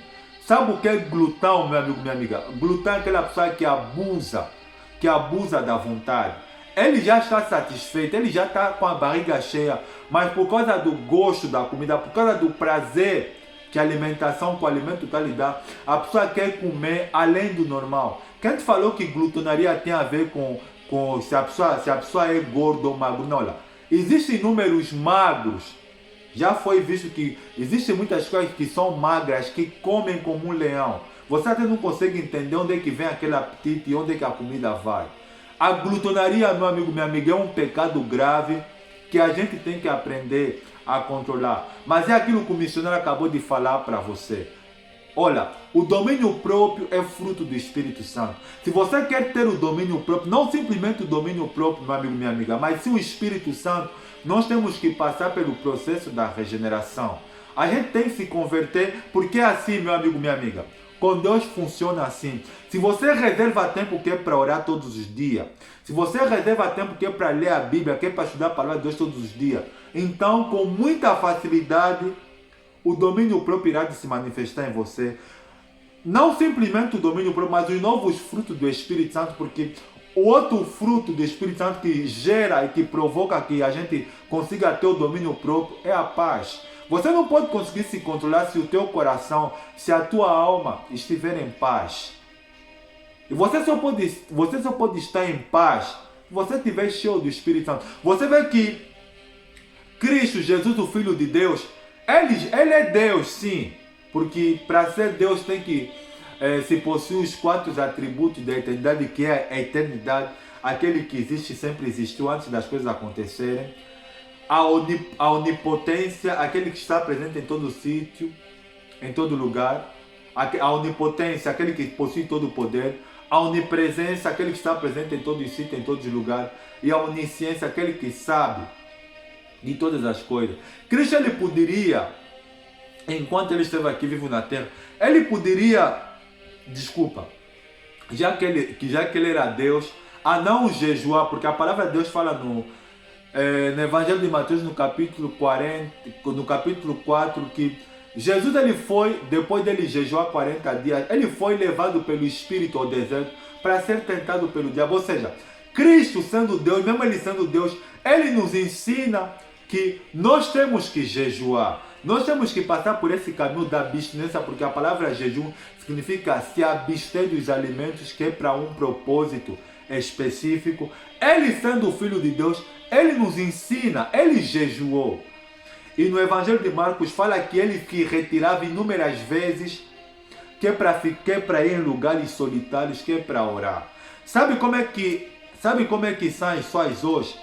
Sabe o que é glutão, meu amigo, minha amiga? Glutão é aquela pessoa que abusa da vontade. Ele já está satisfeito, ele já está com a barriga cheia, mas por causa do gosto da comida, por causa do prazer que a alimentação, que o alimento está lhe dá, a pessoa quer comer além do normal. Quem te falou que glutonaria tem a ver com se a pessoa é gorda ou magro? Não, olha, existem números magros. Já foi visto que existem muitas coisas que são magras, que comem como um leão. Você até não consegue entender onde é que vem aquele apetite e onde é que a comida vai. A glutonaria, meu amigo, minha amiga, é um pecado grave que a gente tem que aprender a controlar. Mas é aquilo que o missionário acabou de falar para você. Olha, o domínio próprio é fruto do Espírito Santo. Se você quer ter o domínio próprio, não simplesmente o domínio próprio, meu amigo, minha amiga, mas sim o Espírito Santo, nós temos que passar pelo processo da regeneração. A gente tem que se converter, porque é assim, meu amigo, minha amiga. Com Deus funciona assim. Se você reserva tempo que é para orar todos os dias, se você reserva tempo que é para ler a Bíblia, que é para estudar a palavra de Deus todos os dias, então com muita facilidade o domínio próprio irá de se manifestar em você. Não simplesmente o domínio próprio, mas os novos frutos do Espírito Santo, porque o outro fruto do Espírito Santo que gera e que provoca que a gente consiga ter o domínio próprio é a paz. Você não pode conseguir se controlar se o teu coração, se a tua alma estiver em paz. E você só pode estar em paz se você estiver cheio do Espírito Santo. Você vê que Cristo, Jesus, o Filho de Deus, ele é Deus, sim. Porque para ser Deus tem que se possui os quatro atributos da eternidade, que é a eternidade, aquele que existe, sempre existiu antes das coisas acontecerem. A onipotência, aquele que está presente em todo sítio, em todo lugar. A onipotência, aquele que possui todo o poder. A onipresença, aquele que está presente em todo sítio, em todo lugar. E a onisciência, aquele que sabe de todas as coisas. Cristo, ele poderia, enquanto ele esteve aqui vivo na terra, ele poderia, já que ele era Deus, a não jejuar, porque a palavra de Deus fala no Evangelho de Mateus, no capítulo 4, que Jesus, ele foi, depois dele jejuar 40 dias, ele foi levado pelo Espírito ao deserto para ser tentado pelo diabo. Ou seja, Cristo sendo Deus, mesmo ele sendo Deus, ele nos ensina que nós temos que jejuar. Nós temos que passar por esse caminho da abstinência, porque a palavra jejum significa se abster dos alimentos que é para um propósito específico. Ele sendo o Filho de Deus, ele nos ensina, ele jejuou. E no Evangelho de Marcos fala que ele se retirava inúmeras vezes, que é para ir em lugares solitários, que é para orar. Sabe como é que são as pessoas hoje?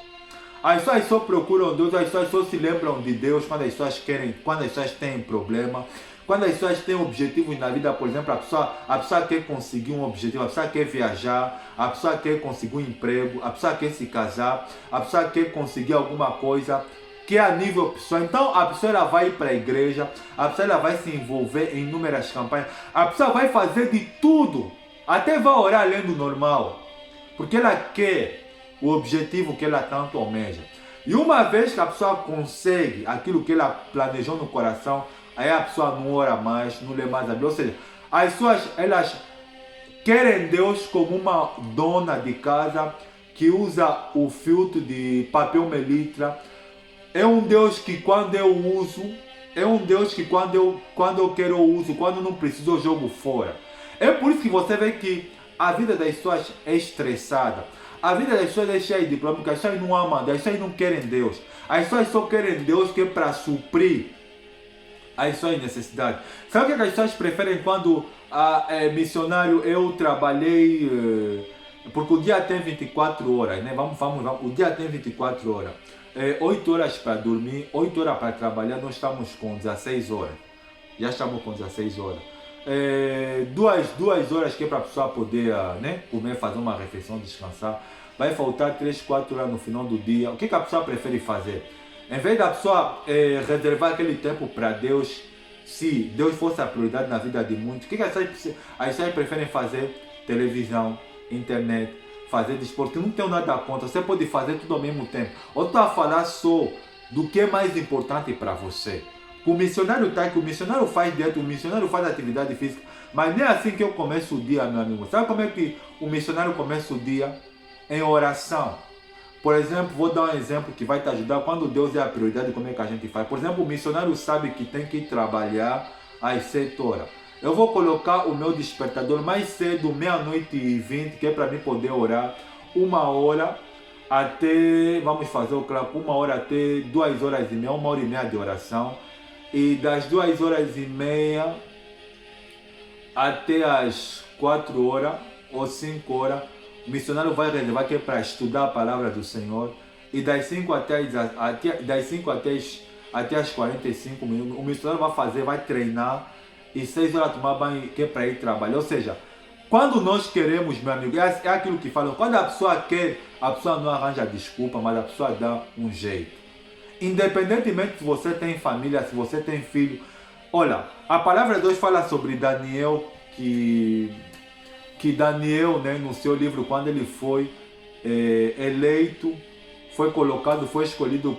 As pessoas só procuram Deus, as pessoas só se lembram de Deus quando as pessoas têm problema, quando as pessoas têm objetivos na vida. Por exemplo, a pessoa quer conseguir um objetivo, a pessoa quer viajar, a pessoa quer conseguir um emprego, a pessoa quer se casar, a pessoa quer conseguir alguma coisa que é a nível pessoal. Então a pessoa, ela vai para a igreja, a pessoa, ela vai se envolver em inúmeras campanhas, a pessoa vai fazer de tudo, até vai orar além do normal, porque ela quer o objetivo que ela tanto almeja. E uma vez que a pessoa consegue aquilo que ela planejou no coração, aí a pessoa não ora mais, não lê mais a Bíblia. Ou seja, as pessoas, elas querem Deus como uma dona de casa que usa o filtro de papel melitra. É um Deus que quando eu uso, é um Deus que quando eu quero eu uso, quando não preciso eu jogo fora. É por isso que você vê que a vida das pessoas é estressada. A vida das pessoas é cheia de problemas, porque as pessoas não amam Deus, as pessoas não querem Deus. As pessoas só querem Deus que é para suprir as suas necessidades. Sabe o que as pessoas preferem quando é missionário? Eu trabalhei, porque o dia tem 24 horas, né? Vamos, o dia tem 24 horas. 8 horas para dormir, 8 horas para trabalhar, nós estamos com 16 horas. Já estamos com 16 horas. Duas horas que é para a pessoa poder né, comer, fazer uma refeição, descansar. Vai faltar 3, 4 horas no final do dia. O que a pessoa prefere fazer? Em vez da pessoa reservar aquele tempo para Deus, se Deus fosse a prioridade na vida de muitos, o que as pessoas preferem fazer? Televisão, internet, fazer desporto. Não tem nada contra, você pode fazer tudo ao mesmo tempo. Eu estou a falar só do que é mais importante para você. O missionário está aqui, o missionário faz dieta, o missionário faz atividade física, mas nem assim que eu começo o dia, meu amigo. Sabe como é que o missionário começa o dia? Em oração. Por exemplo, vou dar um exemplo que vai te ajudar. Quando Deus é a prioridade, como é que a gente faz? Por exemplo, o missionário sabe que tem que trabalhar às 7 horas. Eu vou colocar o meu despertador mais cedo, 00:20, que é para mim poder orar 1 hora até, vamos fazer o cálculo, 1 hora até 2h30, 1h30 de oração. E das 2h30 até as 4 horas ou 5 horas, o missionário vai reservar que é para estudar a palavra do Senhor. E das 5 até as 45 minutos, o missionário vai treinar. E 6 horas tomar banho, que é para ir trabalhar. Ou seja, quando nós queremos, meu amigo, é aquilo que falam. Quando a pessoa quer, a pessoa não arranja desculpa, mas a pessoa dá um jeito. Independentemente se você tem família, se você tem filho. Olha, a palavra de Deus fala sobre Daniel, que Daniel, né, no seu livro, quando ele foi eleito, foi colocado, foi escolhido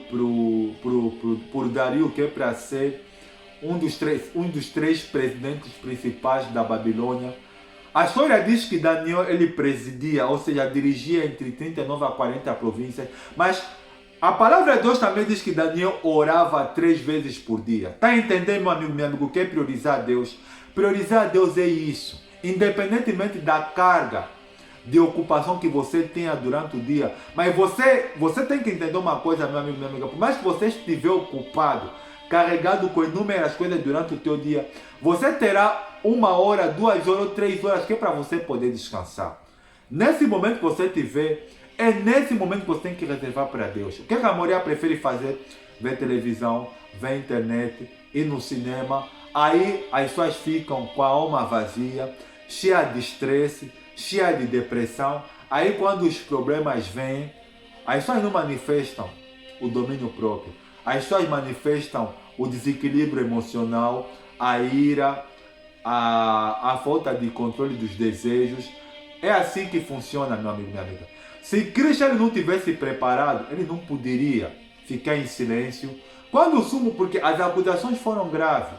por Dario, que é para ser um dos três presidentes principais da Babilônia. A história diz que Daniel ele presidia, ou seja, dirigia entre 39 a 40 províncias, mas a palavra de Deus também diz que Daniel orava 3 vezes por dia. Está entendendo, meu amigo, o que é priorizar a Deus? Priorizar a Deus é isso. Independentemente da carga de ocupação que você tenha durante o dia. Mas você tem que entender uma coisa, meu amigo, minha amiga. Por mais que você estiver ocupado, carregado com inúmeras coisas durante o teu dia, você terá 1 hora, 2 horas, 3 horas que é para você poder descansar. Nesse momento que você tiver, é nesse momento que você tem que reservar para Deus. O que a maioria prefere fazer? Ver televisão, ver internet, ir no cinema. Aí as pessoas ficam com a alma vazia, cheia de estresse, cheia de depressão. Aí quando os problemas vêm, as pessoas não manifestam o domínio próprio. As pessoas manifestam o desequilíbrio emocional, a ira, a falta de controle dos desejos. É assim que funciona, meu amigo, minha amiga. Se Cristo ele não tivesse preparado, ele não poderia ficar em silêncio. Quando o sumo, porque as acusações foram graves.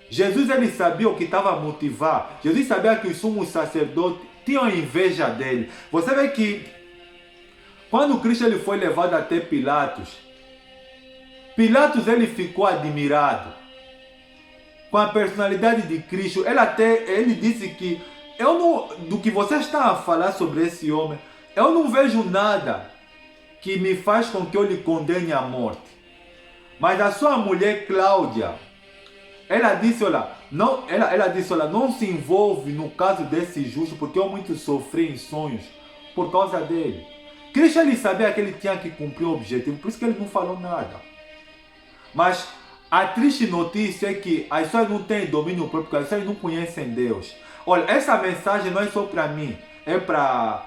Jesus ele sabia o que estava a motivar. Jesus sabia que os sumos sacerdotes tinham inveja dele. Você vê que quando Cristo ele foi levado até Pilatos, Pilatos ele ficou admirado com a personalidade de Cristo. Ele disse que do que você está a falar sobre esse homem, eu não vejo nada que me faz com que eu lhe condene à morte. Mas a sua mulher Cláudia, ela disse, olha, não se envolve no caso desse justo, porque eu muito sofri em sonhos por causa dele. Cristo ele sabia que ele tinha que cumprir o objetivo, por isso que ele não falou nada. Mas a triste notícia é que as pessoas não têm domínio próprio, porque as pessoas não conhecem Deus. Olha, essa mensagem não é só para mim, é para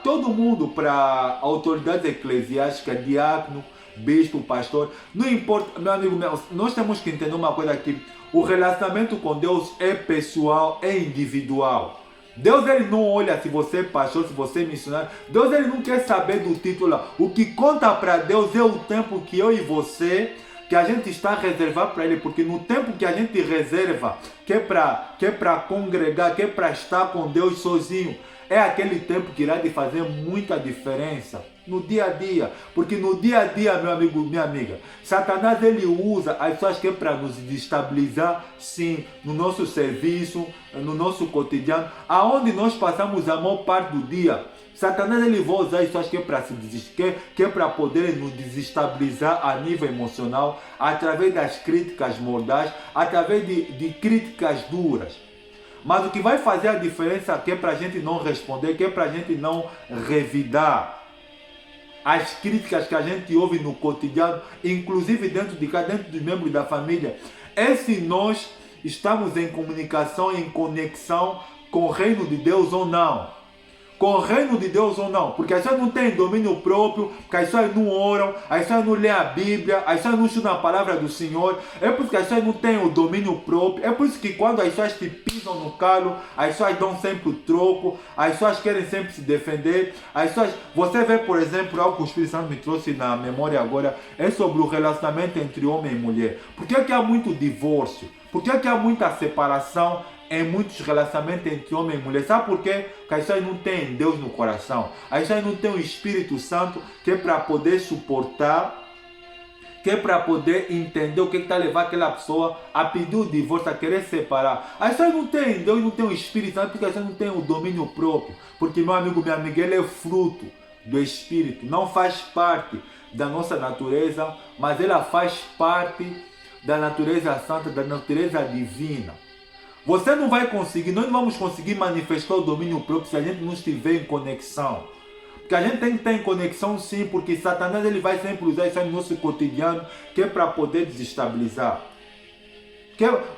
todo mundo, para autoridades eclesiásticas, diácono, bispo, pastor. Não importa, meu amigo, nós temos que entender uma coisa aqui. O relacionamento com Deus é pessoal, é individual. Deus ele não olha se você é pastor, se você é missionário. Deus ele não quer saber do título. O que conta para Deus é o tempo que eu e você, que a gente está a reservar para Ele. Porque no tempo que a gente reserva, que é para congregar, que é para estar com Deus sozinho, é aquele tempo que irá de fazer muita diferença no dia a dia. Porque no dia a dia, meu amigo, minha amiga, Satanás ele usa as pessoas que é para nos destabilizar, sim, no nosso serviço, no nosso cotidiano, aonde nós passamos a maior parte do dia. Satanás ele vai usar as pessoas que é para se que é para poder nos desestabilizar a nível emocional, através das críticas mordazes, através de críticas duras. Mas o que vai fazer a diferença aqui é para a gente não responder, que é para a gente não revidar as críticas que a gente ouve no cotidiano, inclusive dentro de cá, dentro dos membros da família, é se nós estamos em comunicação, em conexão com o reino de Deus ou não. Com o reino de Deus ou não, porque as pessoas não têm domínio próprio, porque as pessoas não oram, as pessoas não lêem a Bíblia, as pessoas não estudam a palavra do Senhor, é por isso que as pessoas não têm o domínio próprio, é por isso que quando as pessoas te pisam no calo, as pessoas dão sempre o troco, as pessoas querem sempre se defender, as pessoas, você vê por exemplo, algo que o Espírito Santo me trouxe na memória agora, é sobre o relacionamento entre homem e mulher. Por que há muito divórcio? Por que há muita separação em muitos relacionamentos entre homem e mulher? Sabe por quê? Porque as pessoas não têm Deus no coração. As pessoas não têm o Espírito Santo que é para poder suportar, que é para poder entender o que está levando aquela pessoa a pedir o divórcio, a querer separar. As pessoas não têm Deus, não têm o Espírito Santo, porque as pessoas não têm o domínio próprio. Porque meu amigo, minha amiga, ele é fruto do Espírito. Não faz parte da nossa natureza, mas ela faz parte da natureza santa, da natureza divina. Você não vai conseguir, nós não vamos conseguir manifestar o domínio próprio se a gente não estiver em conexão. Porque a gente tem que estar em conexão sim, porque Satanás ele vai sempre usar isso no nosso cotidiano, que é para poder desestabilizar.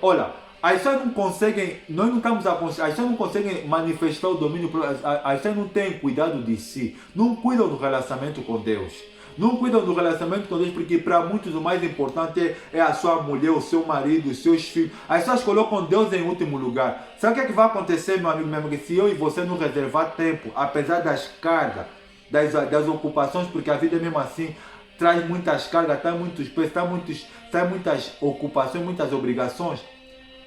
Olha, as pessoas não conseguem, nós não estamos a conseguir, as pessoas não conseguem manifestar o domínio próprio, as pessoas não têm cuidado de si, não cuidam do relacionamento com Deus. Não cuidam do relacionamento com Deus, porque para muitos o mais importante é a sua mulher, o seu marido, os seus filhos. As pessoas colocam Deus em último lugar. Sabe o que vai acontecer, meu amigo, minha amiga? Se eu e você não reservar tempo, apesar das cargas, das ocupações, porque a vida é mesmo assim, traz muitas cargas, traz muitos pesos, traz muitas ocupações, muitas obrigações,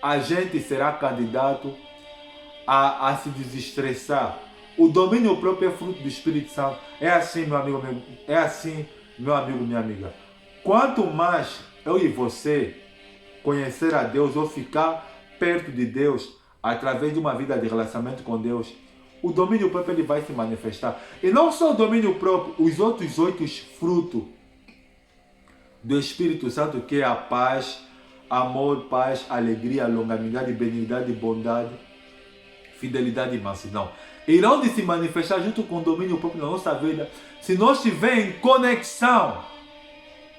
a gente será candidato a se desestressar. O domínio próprio é fruto do Espírito Santo. É assim, meu amigo, é assim, meu amigo, minha amiga. Quanto mais eu e você conhecer a Deus ou ficar perto de Deus através de uma vida de relacionamento com Deus, o domínio próprio ele vai se manifestar. E não só o domínio próprio, os outros 8 frutos do Espírito Santo, que é a paz, amor, paz, alegria, longanimidade, benignidade, bondade, fidelidade e mansidão, irão de se manifestar junto com o domínio próprio na nossa vida, se nós estivermos em conexão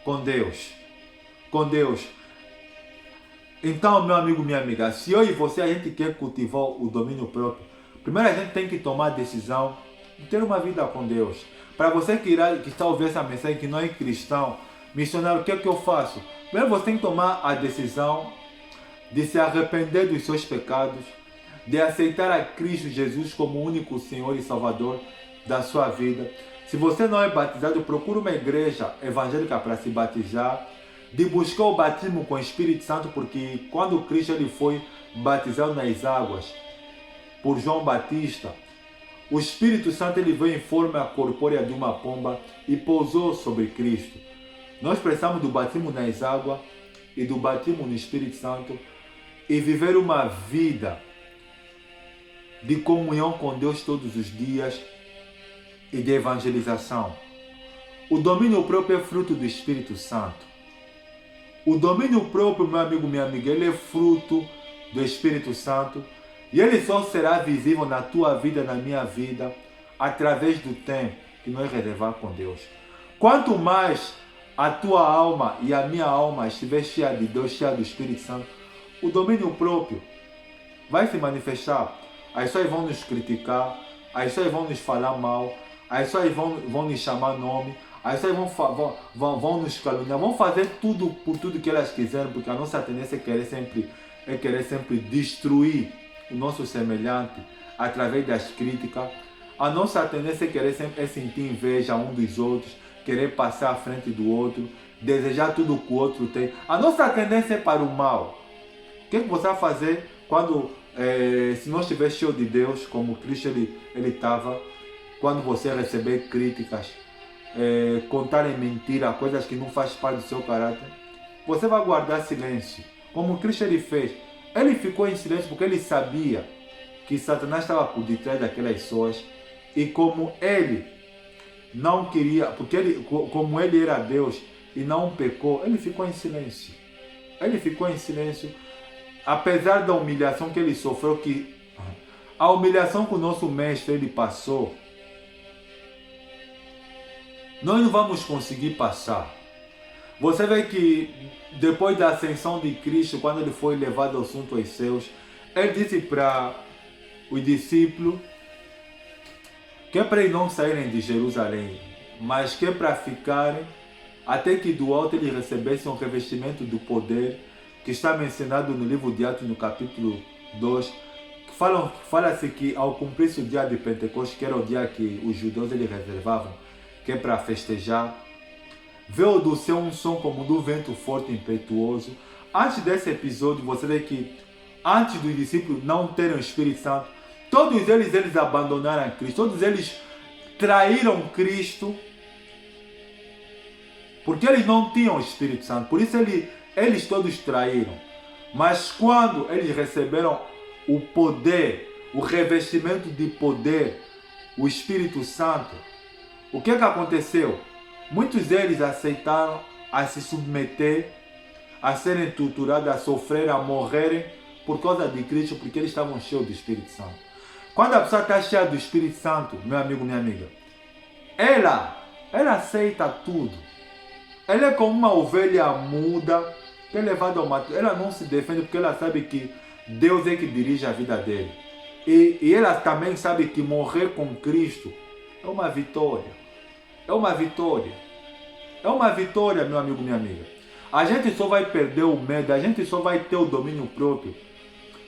com Deus. Com Deus. Então, meu amigo, minha amiga, se eu e você a gente quer cultivar o domínio próprio, primeiro a gente tem que tomar a decisão de ter uma vida com Deus. Para você que está ouvindo essa mensagem, que não é cristão, missionário, o que é que eu faço? Primeiro você tem que tomar a decisão de se arrepender dos seus pecados, de aceitar a Cristo Jesus como o único Senhor e Salvador da sua vida. Se você não é batizado, procure uma igreja evangélica para se batizar, de buscar o batismo com o Espírito Santo, porque quando Cristo ele foi batizado nas águas por João Batista, o Espírito Santo ele veio em forma corpórea de uma pomba e pousou sobre Cristo. Nós precisamos do batismo nas águas e do batismo no Espírito Santo e viver uma vida de comunhão com Deus todos os dias e de evangelização. O domínio próprio é fruto do Espírito Santo. O domínio próprio, meu amigo, minha amiga, ele é fruto do Espírito Santo e ele só será visível na tua vida, na minha vida, através do tempo que nós reservar com Deus. Quanto mais a tua alma e a minha alma estiver cheia de Deus, cheia do Espírito Santo, o domínio próprio vai se manifestar. As pessoas vão nos criticar, as pessoas vão nos falar mal, as pessoas vão nos chamar nome, as pessoas vão nos caluniar, vão fazer tudo por tudo que elas quiserem, porque a nossa tendência é querer sempre destruir o nosso semelhante através das críticas. A nossa tendência é sentir inveja um dos outros, querer passar à frente do outro, desejar tudo que o outro tem. A nossa tendência é para o mal. O que você vai fazer quando Se não estiver cheio de Deus, como Cristo ele estava, quando você receber críticas, contarem mentira, coisas que não faz parte do seu caráter, você vai guardar silêncio. Como Cristo ele fez. Ele ficou em silêncio porque ele sabia que Satanás estava por detrás daquelas pessoas. E como ele não queria, porque como ele era Deus e não pecou, ele ficou em silêncio. Ele ficou em silêncio, apesar da humilhação que ele sofreu, que a humilhação que o nosso mestre ele passou, nós não vamos conseguir passar. Você vê que depois da ascensão de Cristo, quando ele foi levado ao assunto aos céus, ele disse para os discípulos que é para eles não saírem de Jerusalém, mas que é para ficarem até que do alto eles recebessem um revestimento do poder, que está mencionado no livro de Atos, no capítulo 2, que fala-se que ao cumprir-se o dia de Pentecostes, que era o dia que os judeus eles reservavam, que é para festejar, veio do céu um som como do vento forte e impetuoso. Antes desse episódio, você vê que antes dos discípulos não terem o Espírito Santo, todos eles abandonaram Cristo, todos eles traíram Cristo, porque eles não tinham o Espírito Santo, por isso eles todos traíram. Mas quando eles receberam o poder, o revestimento de poder, o Espírito Santo, o que aconteceu? Muitos deles aceitaram a se submeter, a serem torturados, a sofrer, a morrerem por causa de Cristo, porque eles estavam cheios do Espírito Santo. Quando a pessoa está cheia do Espírito Santo, meu amigo, minha amiga, ela aceita tudo. Ela é como uma ovelha muda, que é levada ao mato. Ela não se defende porque ela sabe que Deus é que dirige a vida dele. E ela também sabe que morrer com Cristo é uma vitória. É uma vitória. É uma vitória, meu amigo, minha amiga. A gente só vai perder o medo, a gente só vai ter o domínio próprio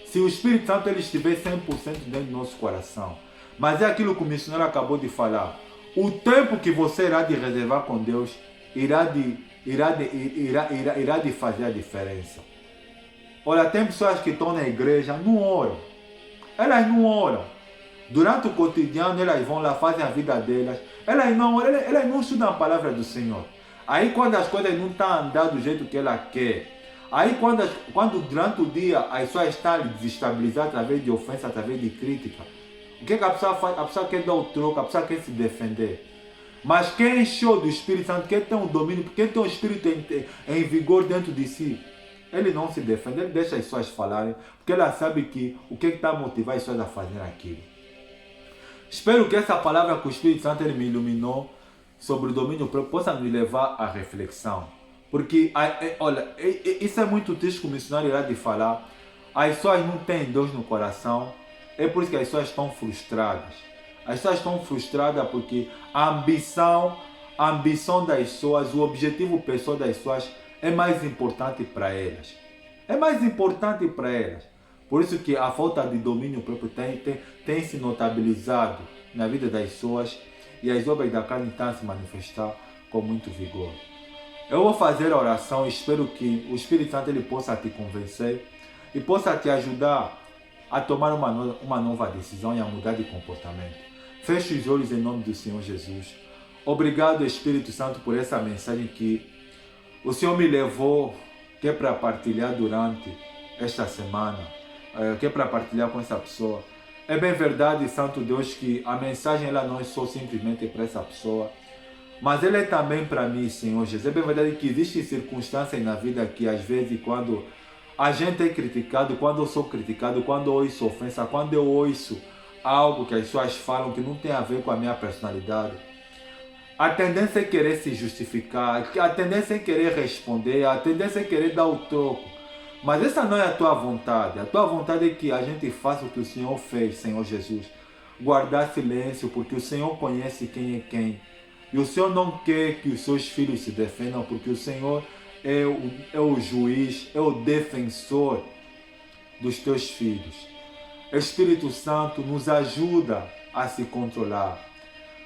se o Espírito Santo ele estiver 100% dentro do nosso coração. Mas é aquilo que o missionário acabou de falar. O tempo que você irá de reservar com Deus irá de fazer a diferença. Olha, tem pessoas que estão na igreja, não oram. Elas não oram. Durante o cotidiano, elas vão lá, fazem a vida delas. Elas não estudam a palavra do Senhor. Aí quando as coisas não estão andando do jeito que ela quer, aí quando durante o dia as pessoas estão desestabilizadas através de ofensa, através de crítica, o que a pessoa faz? A pessoa quer dar o troco, a pessoa quer se defender. Mas quem encheu do Espírito Santo, quem tem um domínio, quem tem um Espírito em vigor dentro de si, ele não se defende, ele deixa as pessoas falarem, porque ela sabe que o que está a motivar as pessoas a fazer aquilo. Espero que essa palavra que o Espírito Santo ele me iluminou sobre o domínio próprio possa me levar à reflexão. Porque, olha, isso é muito triste que o missionário irá de falar. As pessoas não têm Deus no coração, é por isso que as pessoas estão frustradas. As pessoas estão frustradas porque a ambição das pessoas, o objetivo pessoal das pessoas é mais importante para elas. É mais importante para elas. Por isso que a falta de domínio próprio tem se notabilizado na vida das pessoas e as obras da carne estão a se manifestar com muito vigor. Eu vou fazer a oração e espero que o Espírito Santo ele possa te convencer e possa te ajudar a tomar uma nova decisão e a mudar de comportamento. Feche os olhos em nome do Senhor Jesus. Obrigado, Espírito Santo, por essa mensagem que o Senhor me levou, que é para partilhar durante esta semana, que é para partilhar com essa pessoa. É bem verdade, Santo Deus, que a mensagem ela não é só simplesmente para essa pessoa, mas ela é também para mim, Senhor Jesus. É bem verdade que existem circunstâncias na vida que às vezes quando a gente é criticado, quando eu sou criticado, quando eu ouço ofensa, quando eu ouço algo que as pessoas falam que não tem a ver com a minha personalidade, a tendência é querer se justificar, a tendência é querer responder, a tendência é querer dar o troco. Mas essa não é a tua vontade. A tua vontade é que a gente faça o que o Senhor fez, Senhor Jesus. Guardar silêncio, porque o Senhor conhece quem é quem. E o Senhor não quer que os seus filhos se defendam, porque o Senhor é o juiz, é o defensor dos teus filhos. Espírito Santo nos ajuda a se controlar.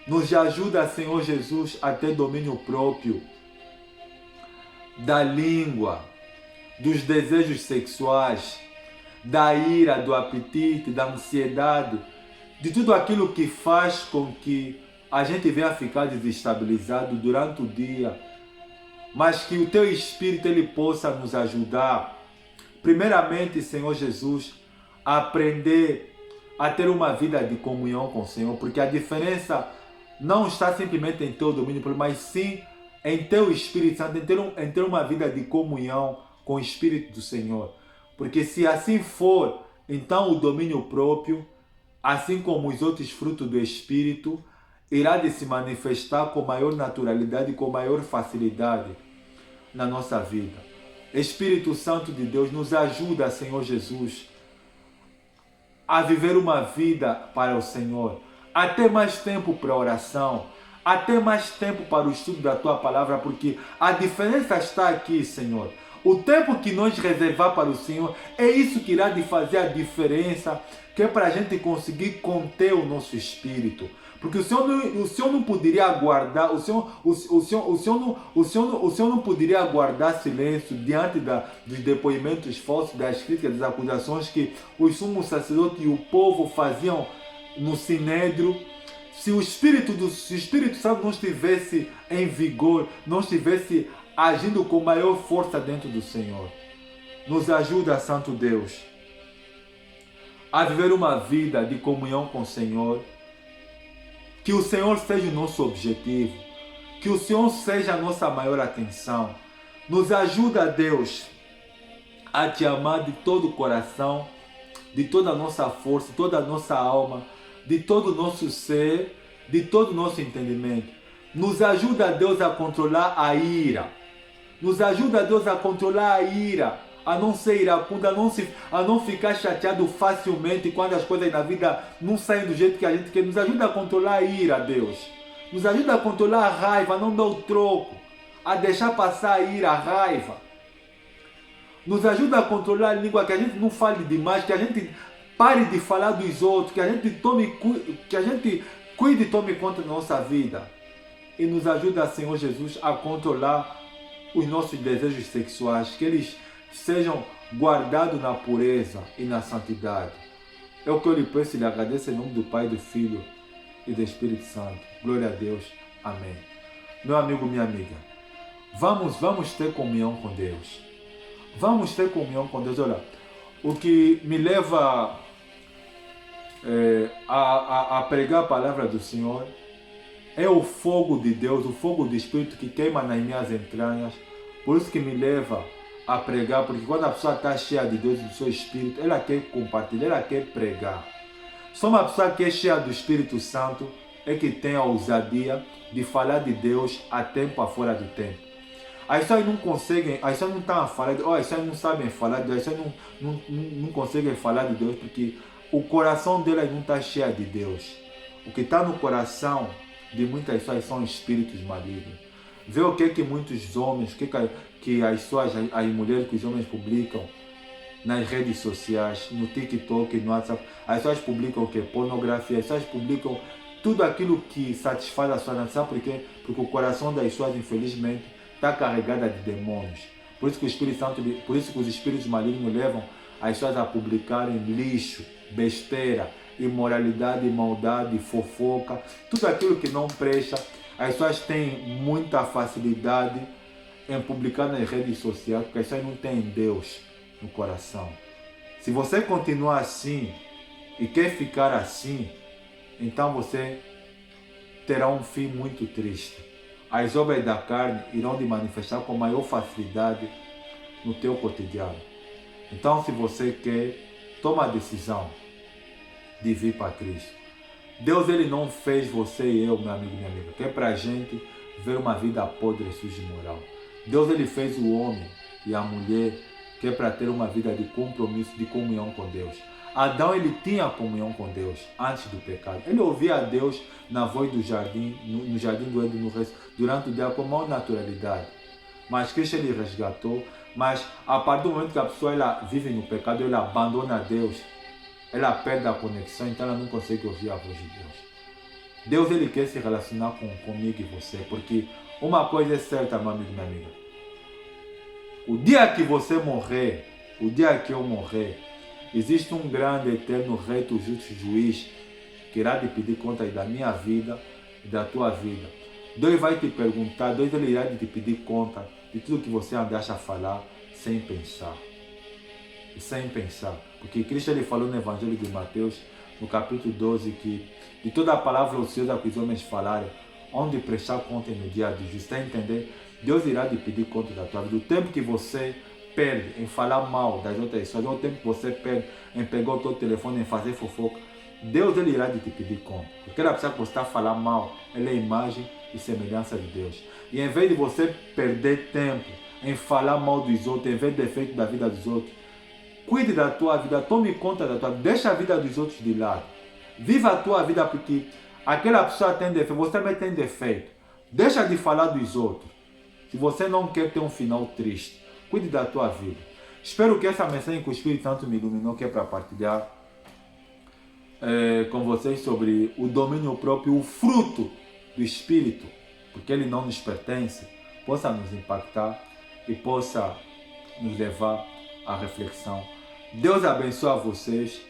Nos ajuda, Senhor Jesus, a ter domínio próprio da língua, dos desejos sexuais, da ira, do apetite, da ansiedade, de tudo aquilo que faz com que a gente venha ficar desestabilizado durante o dia, mas que o teu Espírito ele possa nos ajudar, primeiramente, Senhor Jesus, a aprender a ter uma vida de comunhão com o Senhor, porque a diferença não está simplesmente em teu domínio, mas sim em teu Espírito Santo, em ter uma vida de comunhão com o Espírito do Senhor. Porque se assim for, então o domínio próprio, assim como os outros frutos do Espírito, irá de se manifestar com maior naturalidade e com maior facilidade na nossa vida. Espírito Santo de Deus, nos ajuda, Senhor Jesus, a viver uma vida para o Senhor, a ter mais tempo para a oração, a ter mais tempo para o estudo da Tua Palavra, porque a diferença está aqui, Senhor. O tempo que nós reservar para o Senhor é isso que irá de fazer a diferença, que é para a gente conseguir conter o nosso espírito. Porque o Senhor não poderia aguardar, o Senhor não poderia aguardar silêncio diante dos depoimentos falsos, das críticas, das acusações que os sumos sacerdotes e o povo faziam no Sinédrio. Se o Espírito Santo não estivesse em vigor, não estivesse agindo com maior força dentro do Senhor. Nos ajuda, Santo Deus, a viver uma vida de comunhão com o Senhor. Que o Senhor seja o nosso objetivo. Que o Senhor seja a nossa maior atenção. Nos ajuda, Deus, a Te amar de todo o coração, de toda a nossa força, toda a nossa alma, de todo o nosso ser, de todo o nosso entendimento. Nos ajuda, Deus, a controlar a ira. Nos ajuda, Deus, a controlar a ira, a não ser iracundo, a não ficar chateado facilmente quando as coisas na vida não saem do jeito que a gente quer. Nos ajuda a controlar a ira, Deus. Nos ajuda a controlar a raiva, a não dar o troco, a deixar passar a ira, a raiva. Nos ajuda a controlar a língua, que a gente não fale demais, que a gente pare de falar dos outros, que a gente cuide e tome conta da nossa vida. E nos ajuda, Senhor Jesus, a controlar os nossos desejos sexuais, que eles sejam guardados na pureza e na santidade. É o que eu lhe peço e lhe agradeço em nome do Pai, do Filho e do Espírito Santo. Glória a Deus. Amém. Meu amigo, minha amiga, vamos ter comunhão com Deus. Vamos ter comunhão com Deus. Olha, o que me leva a pregar a palavra do Senhor é o fogo de Deus, o fogo do Espírito que queima nas minhas entranhas. Por isso que me leva a pregar, porque quando a pessoa está cheia de Deus e do seu Espírito, ela quer compartilhar, ela quer pregar. Só uma pessoa que é cheia do Espírito Santo é que tem a ousadia de falar de Deus a tempo, a fora do tempo. As pessoas não conseguem, as pessoas não estão a falar, as pessoas não sabem falar de Deus, as pessoas não conseguem falar de Deus porque o coração delas não está cheio de Deus. O que está no coração de muitas pessoas são espíritos malignos. Vê o que muitos homens, que as mulheres que os homens publicam nas redes sociais, no TikTok, no WhatsApp. As pessoas publicam o que? Pornografia. As pessoas publicam tudo aquilo que satisfaz a sua nação, porque o coração das pessoas, infelizmente, está carregado de demônios. Por isso que os espíritos malignos levam as pessoas a publicarem lixo, besteira, imoralidade, maldade, fofoca, tudo aquilo que não presta. As pessoas têm muita facilidade em publicar nas redes sociais, porque as pessoas não têm Deus no coração. Se você continuar assim e quer ficar assim, então você terá um fim muito triste. As obras da carne irão te manifestar com maior facilidade no teu cotidiano. Então, se você quer, toma a decisão de vir para Cristo. Deus, ele não fez você e eu, meu amigo e minha amiga, que é para a gente ver uma vida podre, suja e moral. Deus, ele fez o homem e a mulher, que é para ter uma vida de compromisso, de comunhão com Deus. Adão, ele tinha comunhão com Deus antes do pecado. Ele ouvia a Deus na voz do jardim, no jardim do Éden, durante o dia com maior naturalidade. Mas Cristo, ele resgatou. Mas a partir do momento que a pessoa ela vive no pecado, ela abandona Deus, ela perde a conexão, então ela não consegue ouvir a voz de Deus. Deus, ele quer se relacionar comigo e você, porque uma coisa é certa, meu amigo e minha amiga. O dia que você morrer, o dia que eu morrer, Existe um grande, eterno, reto, justo juiz que irá te pedir conta da minha vida e da tua vida. Deus vai te perguntar, Deus ele irá te pedir conta de tudo que você andaste a falar sem pensar. E sem pensar. Porque Cristo ele falou no Evangelho de Mateus, no capítulo 12, que de toda a palavra ociosa que os homens falarem, onde prestar conta no dia de juízo. Está a entender? Deus irá te pedir conta da tua vida. O tempo que você perde em falar mal das outras pessoas, o tempo que você perde em pegar o teu telefone, em fazer fofoca, Deus ele irá te pedir conta. Porque aquela pessoa que você está a falar mal, ela é imagem e semelhança de Deus. E em vez de você perder tempo em falar mal dos outros, em vez de defeito da vida dos outros, cuide da tua vida, tome conta da tua vida, deixa a vida dos outros de lado. Viva a tua vida, porque aquela pessoa tem defeito, você também tem defeito. Deixa de falar dos outros. Se você não quer ter um final triste, cuide da tua vida. Espero que essa mensagem que o Espírito Santo me iluminou, que é para partilhar com vocês sobre o domínio próprio, o fruto do Espírito, porque ele não nos pertence, possa nos impactar e possa nos levar à reflexão. Deus abençoe vocês.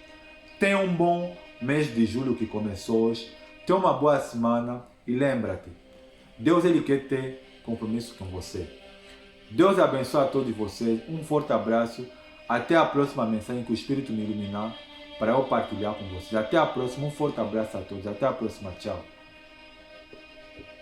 Tenha um bom mês de julho que começou hoje. Tenha uma boa semana e lembra-te, Deus ele quer ter compromisso com você. Deus abençoe a todos vocês. Um forte abraço. Até a próxima mensagem que o Espírito me iluminar para eu partilhar com vocês. Até a próxima. Um forte abraço a todos. Até a próxima. Tchau.